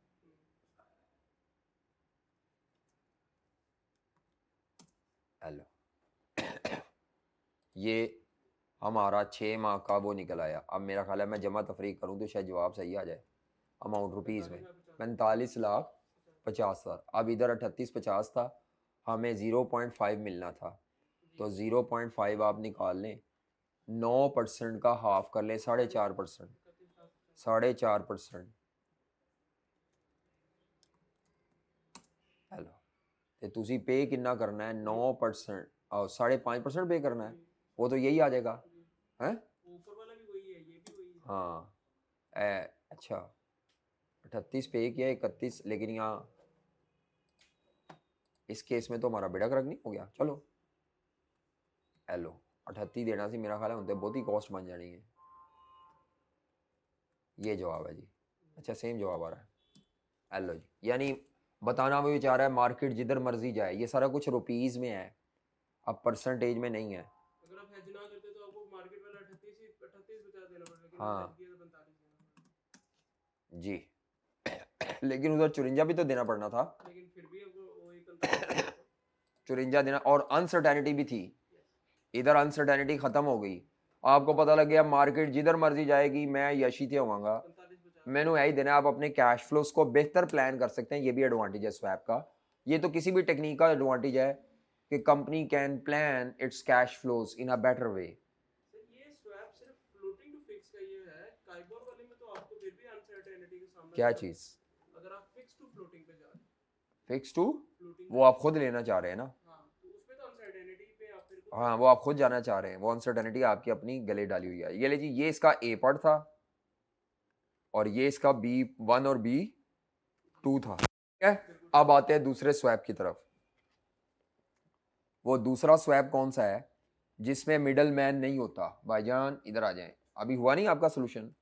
हेलो ये हमारा 6 माह का वो निकल आया। अब मेरा ख्याल है मैं जमा तफरीक करूँ तो शायद जवाब सही आ जाए। अमाउंट रुपीज़ में 45,50,000। अब इधर 3850 था, हमें 0.5 मिलना था, तो 0.5 आप निकाल लें, 9% का हाफ कर लें 4.5%, 4.5%। हेलो, तो तुसी पे कितना करना है? 9% और 5.5% पे करना है, वो तो यही आ जाएगा हैं। ऊपर वाला भी वही है, ये भी वही है। हाँ अच्छा 38 पे किया 31, लेकिन यहाँ इस केस में तो हमारा बेड़ा गर्क नहीं हो गया। चलो हेलो 38 देना सी, मेरा ख्याल है उनसे बहुत ही कॉस्ट बन जानी है। ये जवाब है जी। अच्छा, सेम जवाब आ रहा है। हेलो जी, यानी बताना भी चाह रहा है मार्केट जिधर मर्जी जाए, ये सारा कुछ रुपीज़ में है, अब परसेंटेज में नहीं है। अगर आप हेज ना करते तो आपको मार्केट वाला 38 50 देना पड़ेगा, लेकिन हाँ हेज किया तो 45 देना पड़ेगा जी लेकिन उधर 54 भी तो देना पड़ना था, लेकिन फिर भी आपको वही 45 54 देना, और अनसर्टेनिटी भी थी। इधर अनसर्टेनिटी खत्म हो गई, आपको पता लग गया मार्केट जिधर मर्जी जाएगी मैं यशी थे होऊंगा, 45 मैंने यही देना। आप अपने कैश फ्लोस को बेहतर प्लान कर सकते हैं, ये भी एडवांटेज है स्वैप का। ये तो किसी भी टेक्निक का एडवांटेज है कि company can plan it's cash flows in a better way. Sir ये स्वैप सिर्फ फ्लोटिंग टू फिक्स का ये है, काइबोर वाले में तो आपको फिर भी अनसर्टेनिटी का सामना क्या करना है। चीज़? अगर आप फिक्स टू फ्लोटिंग पे जा रहे हैं, फिक्स टू, फ्लोटिंग वो आप खुद लेना चाह रहे हैं ना। हाँ, तो उसमें तो अनसर्टेनिटी पे आप फिर को हाँ, वो आप खुद जाना चाह रहे हैं, वो अनसर्टेनिटी आपकी अपनी गले डाली हुई है। ये लीजिए, ये इसका ए पार्ट था और ये इसका B1 और B2 था, ठीक है। अब आते हैं दूसरे स्वैप की तरफ। वो दूसरा स्वैप कौन सा है जिसमें मिडल मैन नहीं होता? भाईजान इधर आ जाएं, अभी हुआ नहीं आपका सोल्यूशन,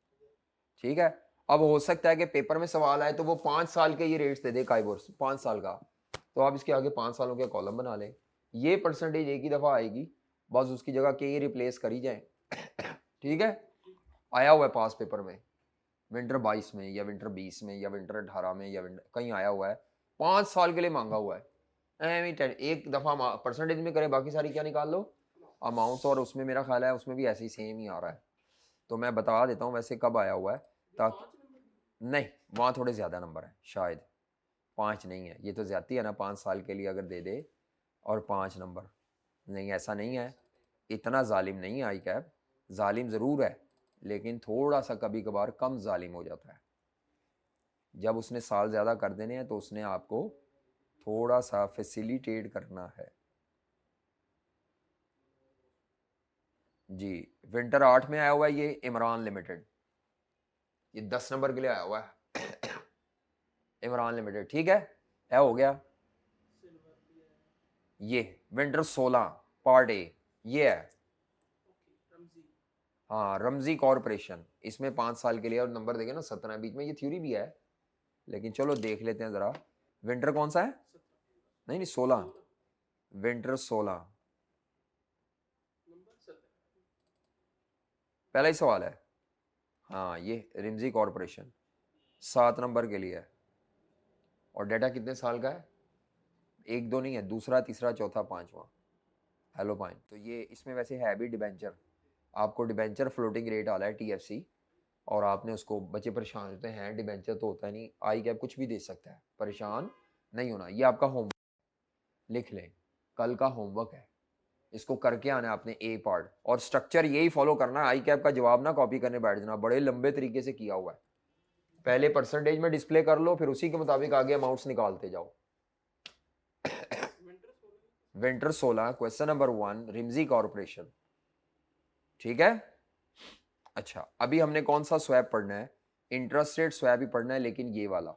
ठीक है। अब हो सकता है कि पेपर में सवाल आए तो वो 5 साल के ये रेट्स दे दे काइबोर 5 साल का, तो आप इसके आगे 5 सालों के कॉलम बना लें, ये परसेंटेज एक ही दफ़ा आएगी, बस उसकी जगह के रिप्लेस करी जाए ठीक है। आया हुआ है पास पेपर में, विंटर 22 में या विंटर 20 में या विंटर 18 में या विंटर कहीं आया हुआ है, 5 साल के लिए मांगा हुआ है। एक दफ़ा परसेंटेज में करे, बाकी सारी क्या निकाल लो अमाउंट्स, और उसमें मेरा ख्याल है उसमें भी ऐसे ही सेम ही आ रहा है। तो मैं बता देता हूँ वैसे कब आया हुआ है, ताकि नहीं वहाँ थोड़े ज़्यादा नंबर है, शायद 5 नहीं है, ये तो ज़्यादा है ना, 5 साल के लिए अगर दे दे और 5 नंबर, नहीं ऐसा नहीं है, इतना जालिम नहीं है आई कैप, जालिम ज़रूर है लेकिन थोड़ा सा कभी कभार कम जालिम हो जाता है। जब उसने साल ज़्यादा कर देने हैं तो उसने आपको थोड़ा सा फैसिलिटेट करना है। जी, विंटर 8 में आया हुआ है ये इमरान लिमिटेड, ये 10 नंबर के लिए आया हुआ है इमरान लिमिटेड, ठीक है हो गया। सिल्वर भी है। ये विंटर 16 पार्ट ए ये है। ओके, रमजी। हाँ, रमजी कॉरपोरेशन, इसमें 5 साल के लिए और नंबर देखे ना 17 बीच में, ये थ्योरी भी है लेकिन चलो देख लेते हैं ज़रा। विंटर कौन सा है? 17 नहीं 16, 16 विंटर 16 नंबर 17। पहला ही सवाल है। हाँ, ये रिमजी कॉरपोरेशन 7 नंबर के लिए है और डेटा कितने साल का है? एक दो नहीं है, दूसरा तीसरा चौथा पांचवा। हेलो पाइन, तो ये इसमें वैसे है भी डिबेंचर, आपको डिबेंचर फ्लोटिंग रेट आ रहा है टीएफसी, और आपने उसको, बच्चे परेशान होते हैं डिबेंचर तो होता है नहीं, आई कैप कुछ भी दे सकता है, परेशान नहीं होना। ये आपका होमवर्क लिख लें, कल का होमवर्क है, इसको करके आना है आपने ए पार्ट, और स्ट्रक्चर यही फॉलो करना है। आई कैप का जवाब ना कॉपी करने बैठ जाना, बड़े लंबे तरीके से किया हुआ है। पहले परसेंटेज में डिस्प्ले कर लो, फिर उसी के मुताबिक आगे अमाउंट्स निकालते जाओ। विंटर 16 विंटर 16 क्वेश्चन नंबर 1 रिमजी कॉर्पोरेशन, ठीक है। अच्छा, अभी हमने कौन सा स्वैप पढ़ना है? इंटरेस्ट रेट स्वैप ही पढ़ना है, लेकिन ये वाला,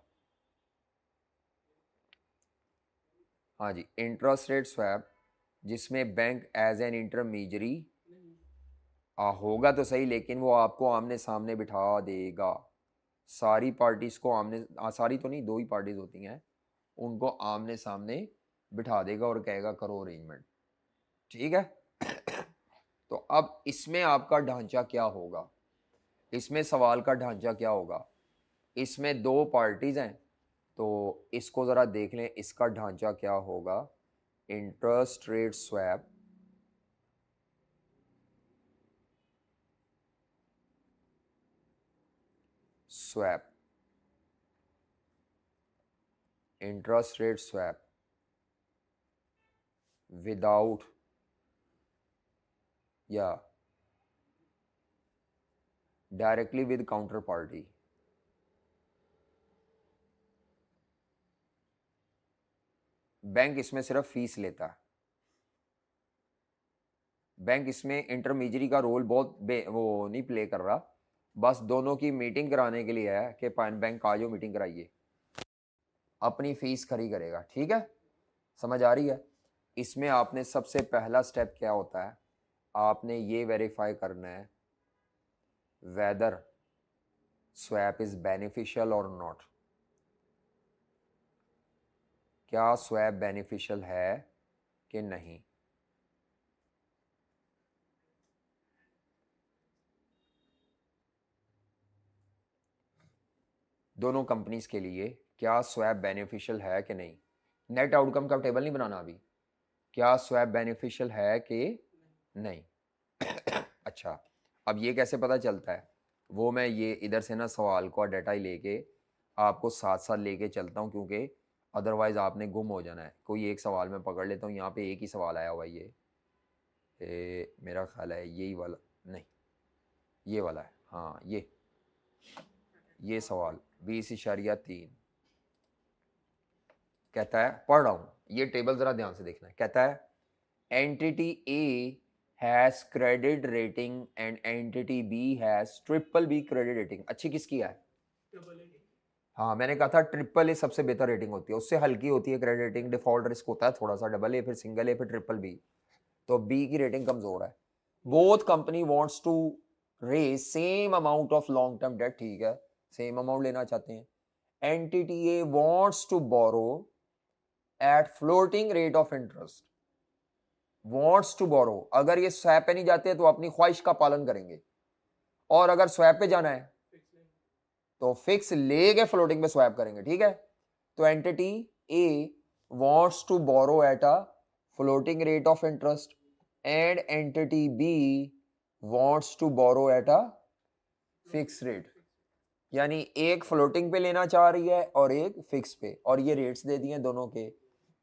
हाँ जी, इंटरेस्ट रेट स्वैप, जिसमें बैंक एज एन इंटरमीडियरी नहीं। होगा तो सही, लेकिन वो आपको आमने सामने बिठा देगा, सारी पार्टीज को आमने, सारी तो नहीं, दो ही पार्टीज होती हैं, उनको आमने सामने बिठा देगा और कहेगा करो अरेंजमेंट, ठीक है। तो अब इसमें आपका ढांचा क्या होगा? इसमें सवाल का ढांचा क्या होगा? इसमें दो पार्टीज हैं, तो इसको ज़रा देख लें, इसका ढांचा क्या होगा। Interest rate swap, swap, interest rate swap without या directly with counter party. Bank इसमें सिर्फ फीस लेता है, बैंक इसमें इंटरमीडियरी का रोल बहुत वो नहीं प्ले कर रहा, बस दोनों की मीटिंग कराने के लिए है कि बैंक आ जाओ मीटिंग कराइए, अपनी फीस खरी करेगा, ठीक है, समझ आ रही है। इसमें आपने सबसे पहला स्टेप क्या होता है, आपने ये वेरीफाई करना है वेदर स्वैप इज बेनिफिशियल और नॉट, क्या स्वैप बेनिफिशियल है कि नहीं। दोनों कंपनीज के लिए क्या स्वैप बेनिफिशियल है कि नहीं। नेट आउटकम का टेबल नहीं बनाना अभी, क्या स्वैप बेनिफिशियल है कि नहीं। अच्छा, अब ये कैसे पता चलता है, वो मैं ये इधर से ना सवाल को डाटा ही लेके आपको साथ साथ लेके चलता हूँ, क्योंकि अदरवाइज आपने गुम हो जाना है। कोई एक सवाल मैं पकड़ लेता हूँ, यहाँ पे एक ही सवाल आया हुआ है, ये मेरा ख्याल है यही वाला, नहीं ये वाला है, हाँ ये सवाल 20.3 कहता है, पढ़ रहा हूँ, ये टेबल ज़रा ध्यान से देखना है, कहता है entity A has credit rating and entity B has triple B credit rating. अच्छी किसकी है? Double A. हाँ, मैंने कहा था ट्रिपल ए सबसे बेहतर रेटिंग होती है, उससे हल्की होती है क्रेडिट रेटिंग, डिफॉल्ट रिस्क होता है थोड़ा सा, डबल ए फिर सिंगल ए फिर ट्रिपल बी, तो बी की रेटिंग कमजोर है। Both company wants to raise same amount of long term debt, ठीक है, सेम अमाउंट लेना चाहते हैं। Entity A wants to borrow at floating rate of interest, wants to borrow, अगर ये स्वैप पे नहीं जाते हैं तो अपनी ख्वाहिश का पालन करेंगे, और अगर स्वैप पे जाना है फिक्स नहीं। तो फिक्स लेके फ्लोटिंग पे स्वैप करेंगे, ठीक है। तो entity A wants to borrow at a floating rate of interest and entity B wants to borrow at a fix rate, यानी एक फ्लोटिंग पे लेना चाह रही है और एक फिक्स पे, और ये रेट्स दे दिए दोनों के।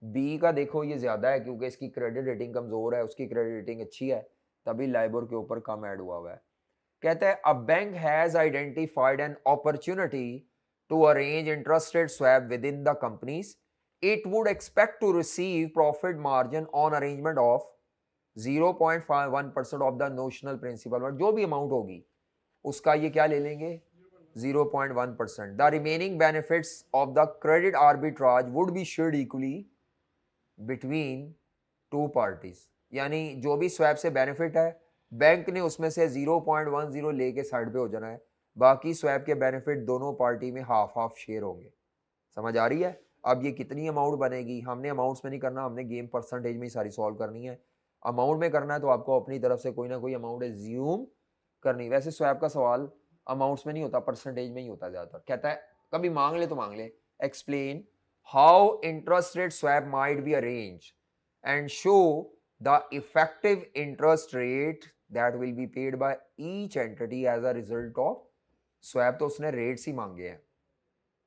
बी का देखो ये ज्यादा है क्योंकि इसकी क्रेडिट रेटिंग कमजोर है, उसकी क्रेडिट रेटिंग अच्छी है, तभी लाइबोर के ऊपर कम ऐड हुआ हुआ है। कहता है a bank has identified an opportunity to arrange interest rate swap with in the companies, it would expect to receive profit margin on arrangement of 0.1% of the notional principal, जो भी amount होगी उसका ये क्या ले लेंगे 0.1%. The remaining benefits of the credit arbitrage would be shared equally between two parties. यानी जो भी स्वैप से बेनिफिट है बैंक ने उसमें से 0.10 लेके साइड पे हो जाना है, बाकी स्वैप के बेनिफिट दोनों पार्टी में हाफ हाफ शेयर होंगे. समझ आ रही है? अब ये कितनी अमाउंट बनेगी, हमने अमाउंट्स में नहीं करना, हमने गेम परसेंटेज में ही सारी सॉल्व करनी है. अमाउंट में करना है तो आपको अपनी तरफ से कोई ना कोई अमाउंट एज्यूम करनी. वैसे स्वैप का सवाल अमाउंट्स में नहीं होता, परसेंटेज में ही होता ज़्यादातर. कहता है कभी मांग ले तो मांग ले, explain how interest rate swap might be arrange and show the effective interest rate that will be paid by each entity as a result of swap. तो उसने रेट्स ही मांगे हैं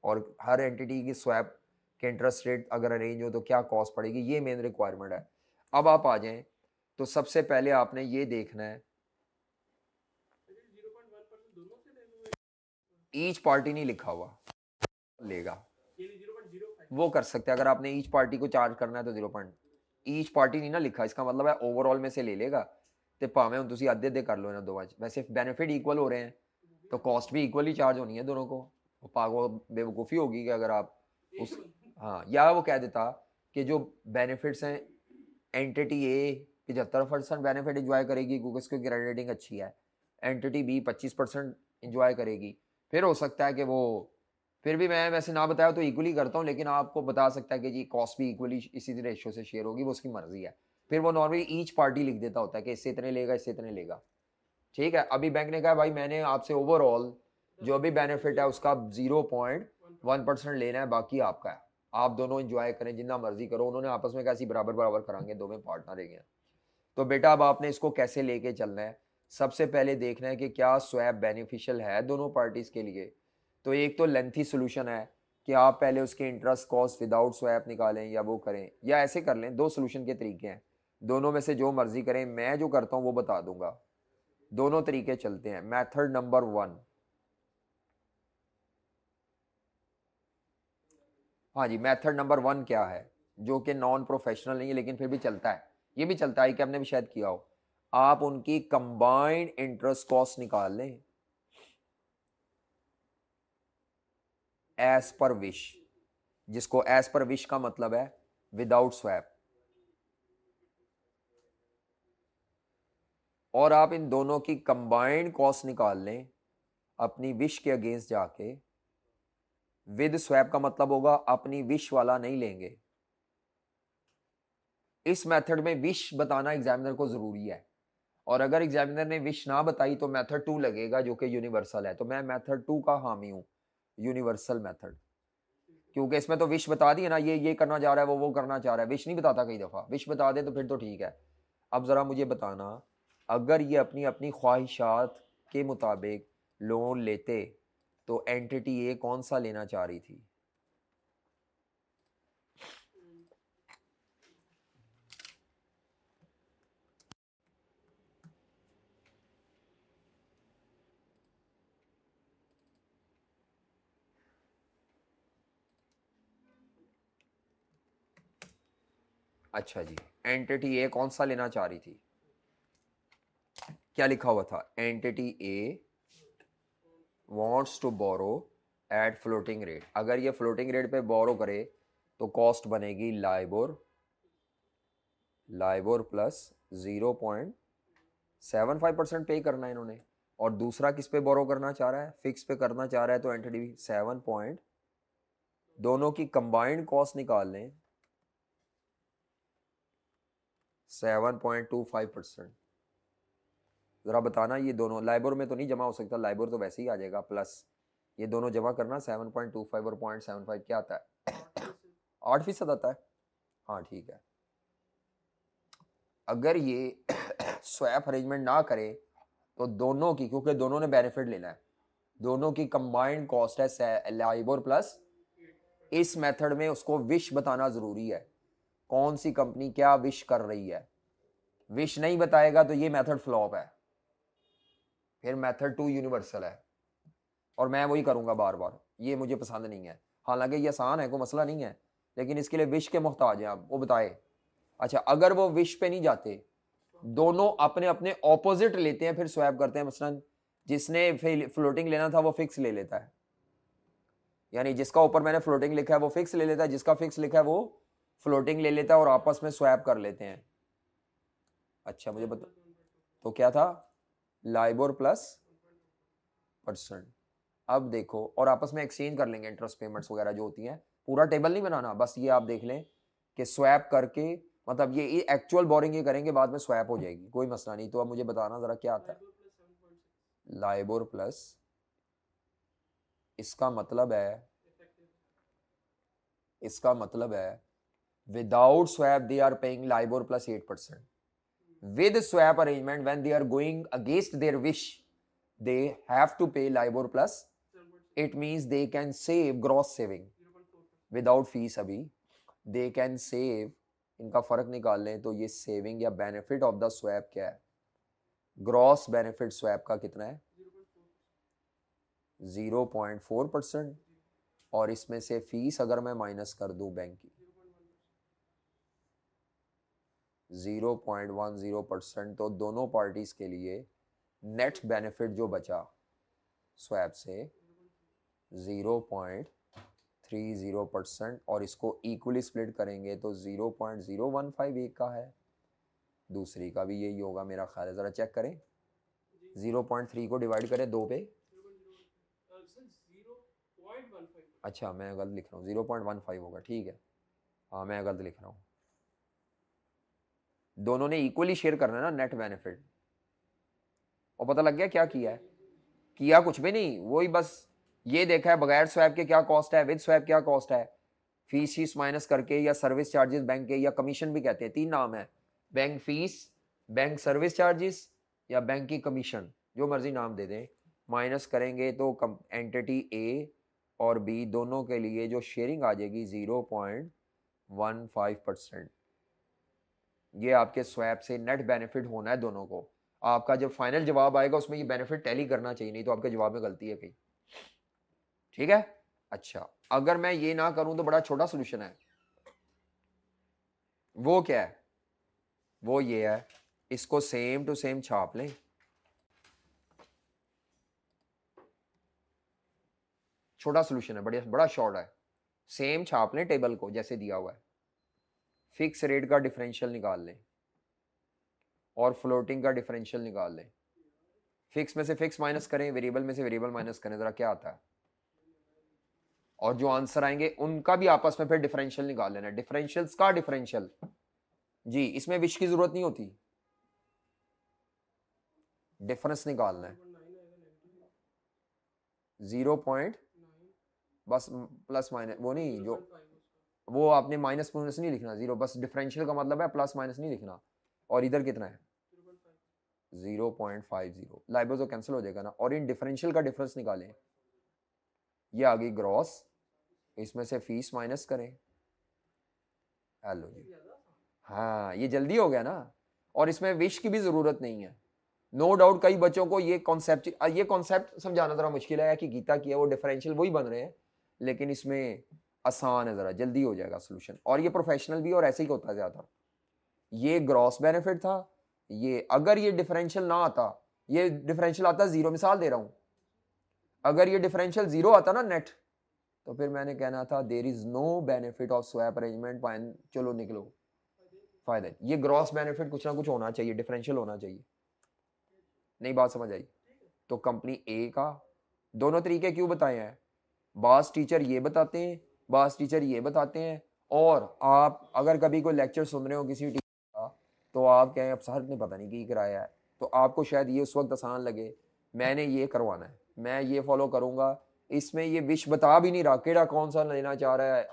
और हर एंटिटी की स्वैप के इंटरेस्ट रेट अगर अरेंज हो तो क्या कॉस्ट पड़ेगी, ये मेन रिक्वायरमेंट है. अब आप आ जाएं तो सबसे पहले आपने ये देखना है 0.1% दोनों से ले लो. ईच पार्टी नहीं लिखा हुआ लेगा, यानी 0.05. वो कर सकते हैं. अगर आपने ईच पार्टी को चार्ज करना है तो 0. ईच पार्टी नहीं ना लिखा, इसका मतलब है ओवरऑल में से ले लेगा. तो भावें हम तुसी आधे कर लो ना दो, वैसे बेनिफिट इक्वल हो रहे हैं तो कॉस्ट भी इक्वली चार्ज होनी है दोनों को. पागो बेवकूफ़ी होगी कि अगर आप उस हाँ, या वो कह देता कि जो बेनिफिट्स हैं एंटिटी ए 75% बेनिफिट इंजॉय करेगी क्योंकि उसकी क्रेडिट रेटिंग अच्छी है, एंटिटी बी 25% इंजॉय करेगी. फिर हो सकता है कि वो फिर भी मैं वैसे ना बताया तो इक्वली करता हूँ, लेकिन आपको बता सकता है कि जी कॉस्ट भी इक्वली इसी रेशियो से शेयर होगी, वो उसकी मर्जी है. फिर वो नॉर्मली ईच पार्टी लिख देता होता है कि इससे इतने लेगा, इससे इतने लेगा. ठीक है. अभी बैंक ने कहा भाई मैंने आपसे ओवरऑल जो भी बेनिफिट है उसका 0.1% लेना है, बाकी आपका है, आप दोनों एंजॉय करें जितना मर्जी करो. उन्होंने आपस में कैसी बराबर बराबर कराएंगे, दो में पार्टनर है. तो बेटा अब आपने इसको कैसे लेके चलना है, सबसे पहले देखना है कि क्या स्वैप बेनिफिशियल है दोनों पार्टीज के लिए. तो एक तो लेंथी सोल्यूशन है कि आप पहले उसके इंटरेस्ट कॉस्ट विदाउट स्वैप निकालें या वो करें, या ऐसे कर लें. दो सोल्यूशन के तरीके हैं, दोनों में से जो मर्जी करें. मैं जो करता हूं वो बता दूंगा, दोनों तरीके चलते हैं. मेथड नंबर 1, हाँ जी, मेथड नंबर 1 क्या है जो कि नॉन प्रोफेशनल नहीं है लेकिन फिर भी चलता है, ये भी चलता है कि आपने भी शायद किया हो. आप उनकी कंबाइंड इंटरेस्ट कॉस्ट निकाल लें एज पर विश, जिसको एज पर विश का मतलब है विदाउट स्वैप. और आप इन दोनों की कंबाइंड कॉस्ट निकाल लें अपनी विश के अगेंस्ट जाके. विद स्वैप का मतलब होगा अपनी विश वाला नहीं लेंगे. इस मेथड में विश बताना एग्जामिनर को जरूरी है, और अगर एग्जामिनर ने विश ना बताई तो मेथड 2 लगेगा जो कि यूनिवर्सल है. तो मैं मेथड 2 का हामी हूं, यूनिवर्सल मेथड, क्योंकि इसमें तो विश बता दिया ना, ये करना चाह रहा है, वो करना चाह रहा है. विश नहीं बताता, कई दफ़ा विश बता दे तो फिर तो ठीक है. अब ज़रा मुझे बताना, अगर ये अपनी अपनी ख्वाहिशात के मुताबिक लोन लेते तो एंटिटी ए कौन सा लेना चाह रही थी? अच्छा जी, एंटिटी ए कौन सा लेना चाह रही थी? क्या लिखा हुआ था? Entity a wants to borrow at floating rate. अगर ये फ्लोटिंग रेट पे बोरो करे तो कॉस्ट बनेगी लाइबोर प्लस 0.75% पे करना है इन्होंने. और दूसरा किस पे बोरो करना चाह रहा है? फिक्स पे करना चाह रहा है. तो एंटिटी 7 दोनों की कंबाइंड कॉस्ट निकाल लें 7.25%. ज़रा बताना, ये दोनों लाइबोर में तो नहीं जमा हो सकता, लाइबोर तो वैसे ही आ जाएगा, प्लस ये दोनों जमा करना 7.25 और 0.75 क्या आता है? 8% आता है. हाँ ठीक है. अगर ये स्वैप अरेंजमेंट ना करे तो दोनों की, क्योंकि दोनों ने बेनिफिट लेना है, दोनों की कंबाइंड कॉस्ट है लाइबोर प्लस. इस मेथड में उसको विश बताना जरूरी है, कौन सी कंपनी क्या विश कर रही है. विश नहीं बताएगा तो ये मेथड फ्लॉप है, फिर मेथड 2 यूनिवर्सल है. और मैं वही करूंगा बार बार, ये मुझे पसंद नहीं है. हालांकि ये आसान है, कोई मसला नहीं है, लेकिन इसके लिए विश के मोहताज हैं आप, वो बताए. अच्छा, अगर वो विश पे नहीं जाते दोनों अपने अपने ऑपोजिट लेते हैं फिर स्वैप करते हैं। मसलन जिसने फ्लोटिंग लेना था वो फिक्स ले लेता है, यानी जिसका ऊपर मैंने फ्लोटिंग लिखा है वो फिक्स ले लेता है, जिसका फिक्स लिखा है वो फ्लोटिंग ले लेता है और आपस में स्वैप कर लेते हैं। अच्छा मुझे बता, तो क्या था? LIBOR plus %। अब देखो, और आपस में एक्सचेंज कर लेंगे इंटरेस्ट पेमेंट्स वगैरह जो होती हैं। पूरा टेबल नहीं बनाना, बस ये आप देख लें कि स्वैप करके, मतलब ये एक्चुअल बोरिंग ये करेंगे, बाद में स्वैप हो जाएगी, कोई मसला नहीं। तो अब मुझे बताना जरा क्या आता है लाइबोर प्लस, इसका मतलब है without swap they are paying LIBOR plus 8%। with swap arrangement when they are going against their wish they have to pay LIBOR plus, it means they can save gross saving without fees। अभी they can save, इनका फर्क निकाल लें तो ये saving या benefit of the swap क्या है? ग्रॉस बेनिफिट स्वैप का कितना है? 0.4%। और इसमें से फीस अगर मैं माइनस कर दूं बैंक की 0.10%, तो दोनों पार्टीज के लिए नेट बेनिफिट जो बचा स्वैप से 0.30%। और इसको इक्वली स्प्लिट करेंगे तो 0.015 एक का है, दूसरी का भी यही होगा मेरा ख्याल है। ज़रा चेक करें, 0.3 को डिवाइड करें 2 पे। अच्छा मैं गलत लिख रहा हूँ, 0.15 होगा, ठीक है। हाँ मैं गलत लिख रहा हूँ, दोनों ने इक्वली शेयर करना है ना नेट बेनिफिट। और पता लग गया क्या किया है? किया कुछ भी नहीं, वही बस ये देखा है बगैर स्वैप के क्या कॉस्ट है, विद स्वैप क्या कॉस्ट है, फीस माइनस करके, या सर्विस चार्जेस बैंक के, या कमीशन भी कहते हैं, 3 नाम है, bank fees, bank service charges, या बैंक की कमीशन, जो मर्जी नाम दे दें। माइनस करेंगे तो एंटिटी ए और बी दोनों के लिए जो शेयरिंग आ जाएगी 0.15%। ये आपके स्वैप से नेट बेनिफिट होना है दोनों को। आपका जब फाइनल जवाब आएगा उसमें ये बेनिफिट टैली करना चाहिए, नहीं तो आपके जवाब में गलती है कहीं, ठीक है। अच्छा अगर मैं ये ना करूं तो बड़ा छोटा सोल्यूशन है, वो क्या है? वो ये है, इसको सेम टू सेम छाप लें, छोटा सोल्यूशन है, बड़ा शॉर्ट है। सेम छाप लें टेबल को जैसे दिया हुआ है, फिक्स रेट का डिफरेंशियल निकाल लें और फ्लोटिंग का डिफरेंशियल निकाल लें। फिक्स में से फिक्स माइनस करें, वेरिएबल में से वेरिएबल माइनस करें, जरा क्या आता है? और जो आंसर आएंगे उनका भी आपस में फिर डिफरेंशियल निकाल लेना। डिफरेंशियल्स का डिफरेंशियल जी, इसमें विश की जरूरत नहीं होती, डिफरेंस निकालना है 0. बस प्लस माइनस वो नहीं, जो वो आपने माइनस माइनस नहीं लिखना, 0, बस डिफरेंशियल का मतलब है प्लस माइनस नहीं लिखना। और इधर कितना है? 0.50। लाइबोर तो कैंसिल हो जाएगा ना, और इन डिफरेंशियल का डिफरेंस निकालें। ये आ गई ग्रॉस, इसमें से फीस माइनस करें। हेलो जी, हाँ ये जल्दी हो गया ना, और इसमें विश की भी जरूरत नहीं है। नो डाउट कई बच्चों को ये कॉन्सेप्ट समझाना जरा मुश्किल है कि गीता की है वो डिफरेंशियल वही बन रहे हैं, लेकिन इसमें आसान है, जरा जल्दी हो जाएगा सोल्यूशन। और ये प्रोफेशनल भी और ऐसे ही होता है ज्यादा। ये ग्रॉस बेनिफिट था, ये अगर ये डिफरेंशियल ना आता, ये डिफरेंशियल आता 0, मिसाल दे रहा हूं, अगर ये डिफरेंशियल 0 आता ना नेट, तो फिर मैंने कहना था there is no benefit of swap arrangement, चलो निकलो फायदा। ये ग्रॉस बेनिफिट कुछ ना कुछ होना चाहिए, डिफरेंशियल होना चाहिए। नहीं बात समझ आई? तो कंपनी ए का दोनों तरीके क्यों बताए हैं? बास टीचर ये बताते हैं, बास टीचर ये बताते हैं। और आप अगर कभी कोई लेक्चर सुन रहे हो किसी टीचर का, तो आप कहें अब सर ने पता नहीं की कराया है, तो आपको शायद ये उस वक्त आसान लगे, मैंने ये करवाना है, मैं ये फॉलो करूंगा, इसमें ये विश बता भी नहीं रहा केड़ा कौन सा लेना चाह रहा है,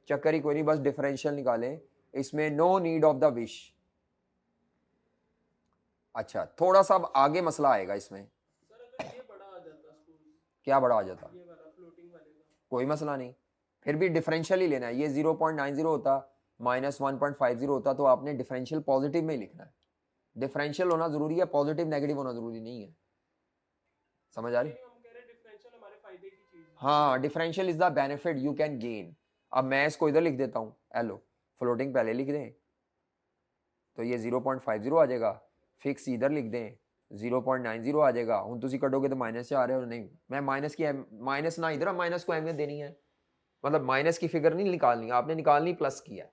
चक्कर ही कोई नहीं, बस डिफरेंशियल निकालें, इसमें no need of the wish. अच्छा थोड़ा सा अब आगे मसला आएगा इसमें। सर अगर ये बड़ा आ जाता स्कूल, क्या बड़ा आ जाता? ये वाला फ्लोटिंग वाले का, कोई मसला नहीं, फिर भी डिफरेंशियल ही लेना है। ये 0.90 होता, -1.50 होता, तो आपने डिफरेंशियल पॉजिटिव में ही लिखना है। डिफरेंशियल होना जरूरी है, पॉजिटिव नेगेटिव होना जरूरी नहीं है। समझ आ रही? हम कह रहे हैं डिफरेंशियल हमारे फायदे की चीज है। हाँ, differential is the benefit you can gain. अब मैं इसको इधर लिख देता हूँ, हेलो फ्लोटिंग पहले लिख दें, तो ये 0.50 आ जाएगा, ਫਿਕਸ ਇਧਰ ਲਿਖ ਦੇं 0.90 आ जाएगा ਹੁਣ ਤੁਸੀਂ ਕੱਢੋਗੇ ਤਾਂ ਮਾਈਨਸ 'ਚ ਆ ਰਿਹਾ ਹੋ नहीं मैं माइनस की माइनस ना इधर माइनस को अहमियत देनी है मतलब माइनस की फिगर नहीं निकालनी आपने निकालनी प्लस की है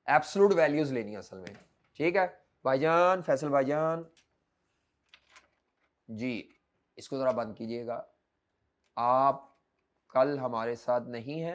एब्सोल्यूट वैल्यूज लेनी है असल में ठीक है भाईजान फैसल भाईजान जी इसको ज़रा बंद कीजिएगा आप कल हमारे साथ नहीं हैं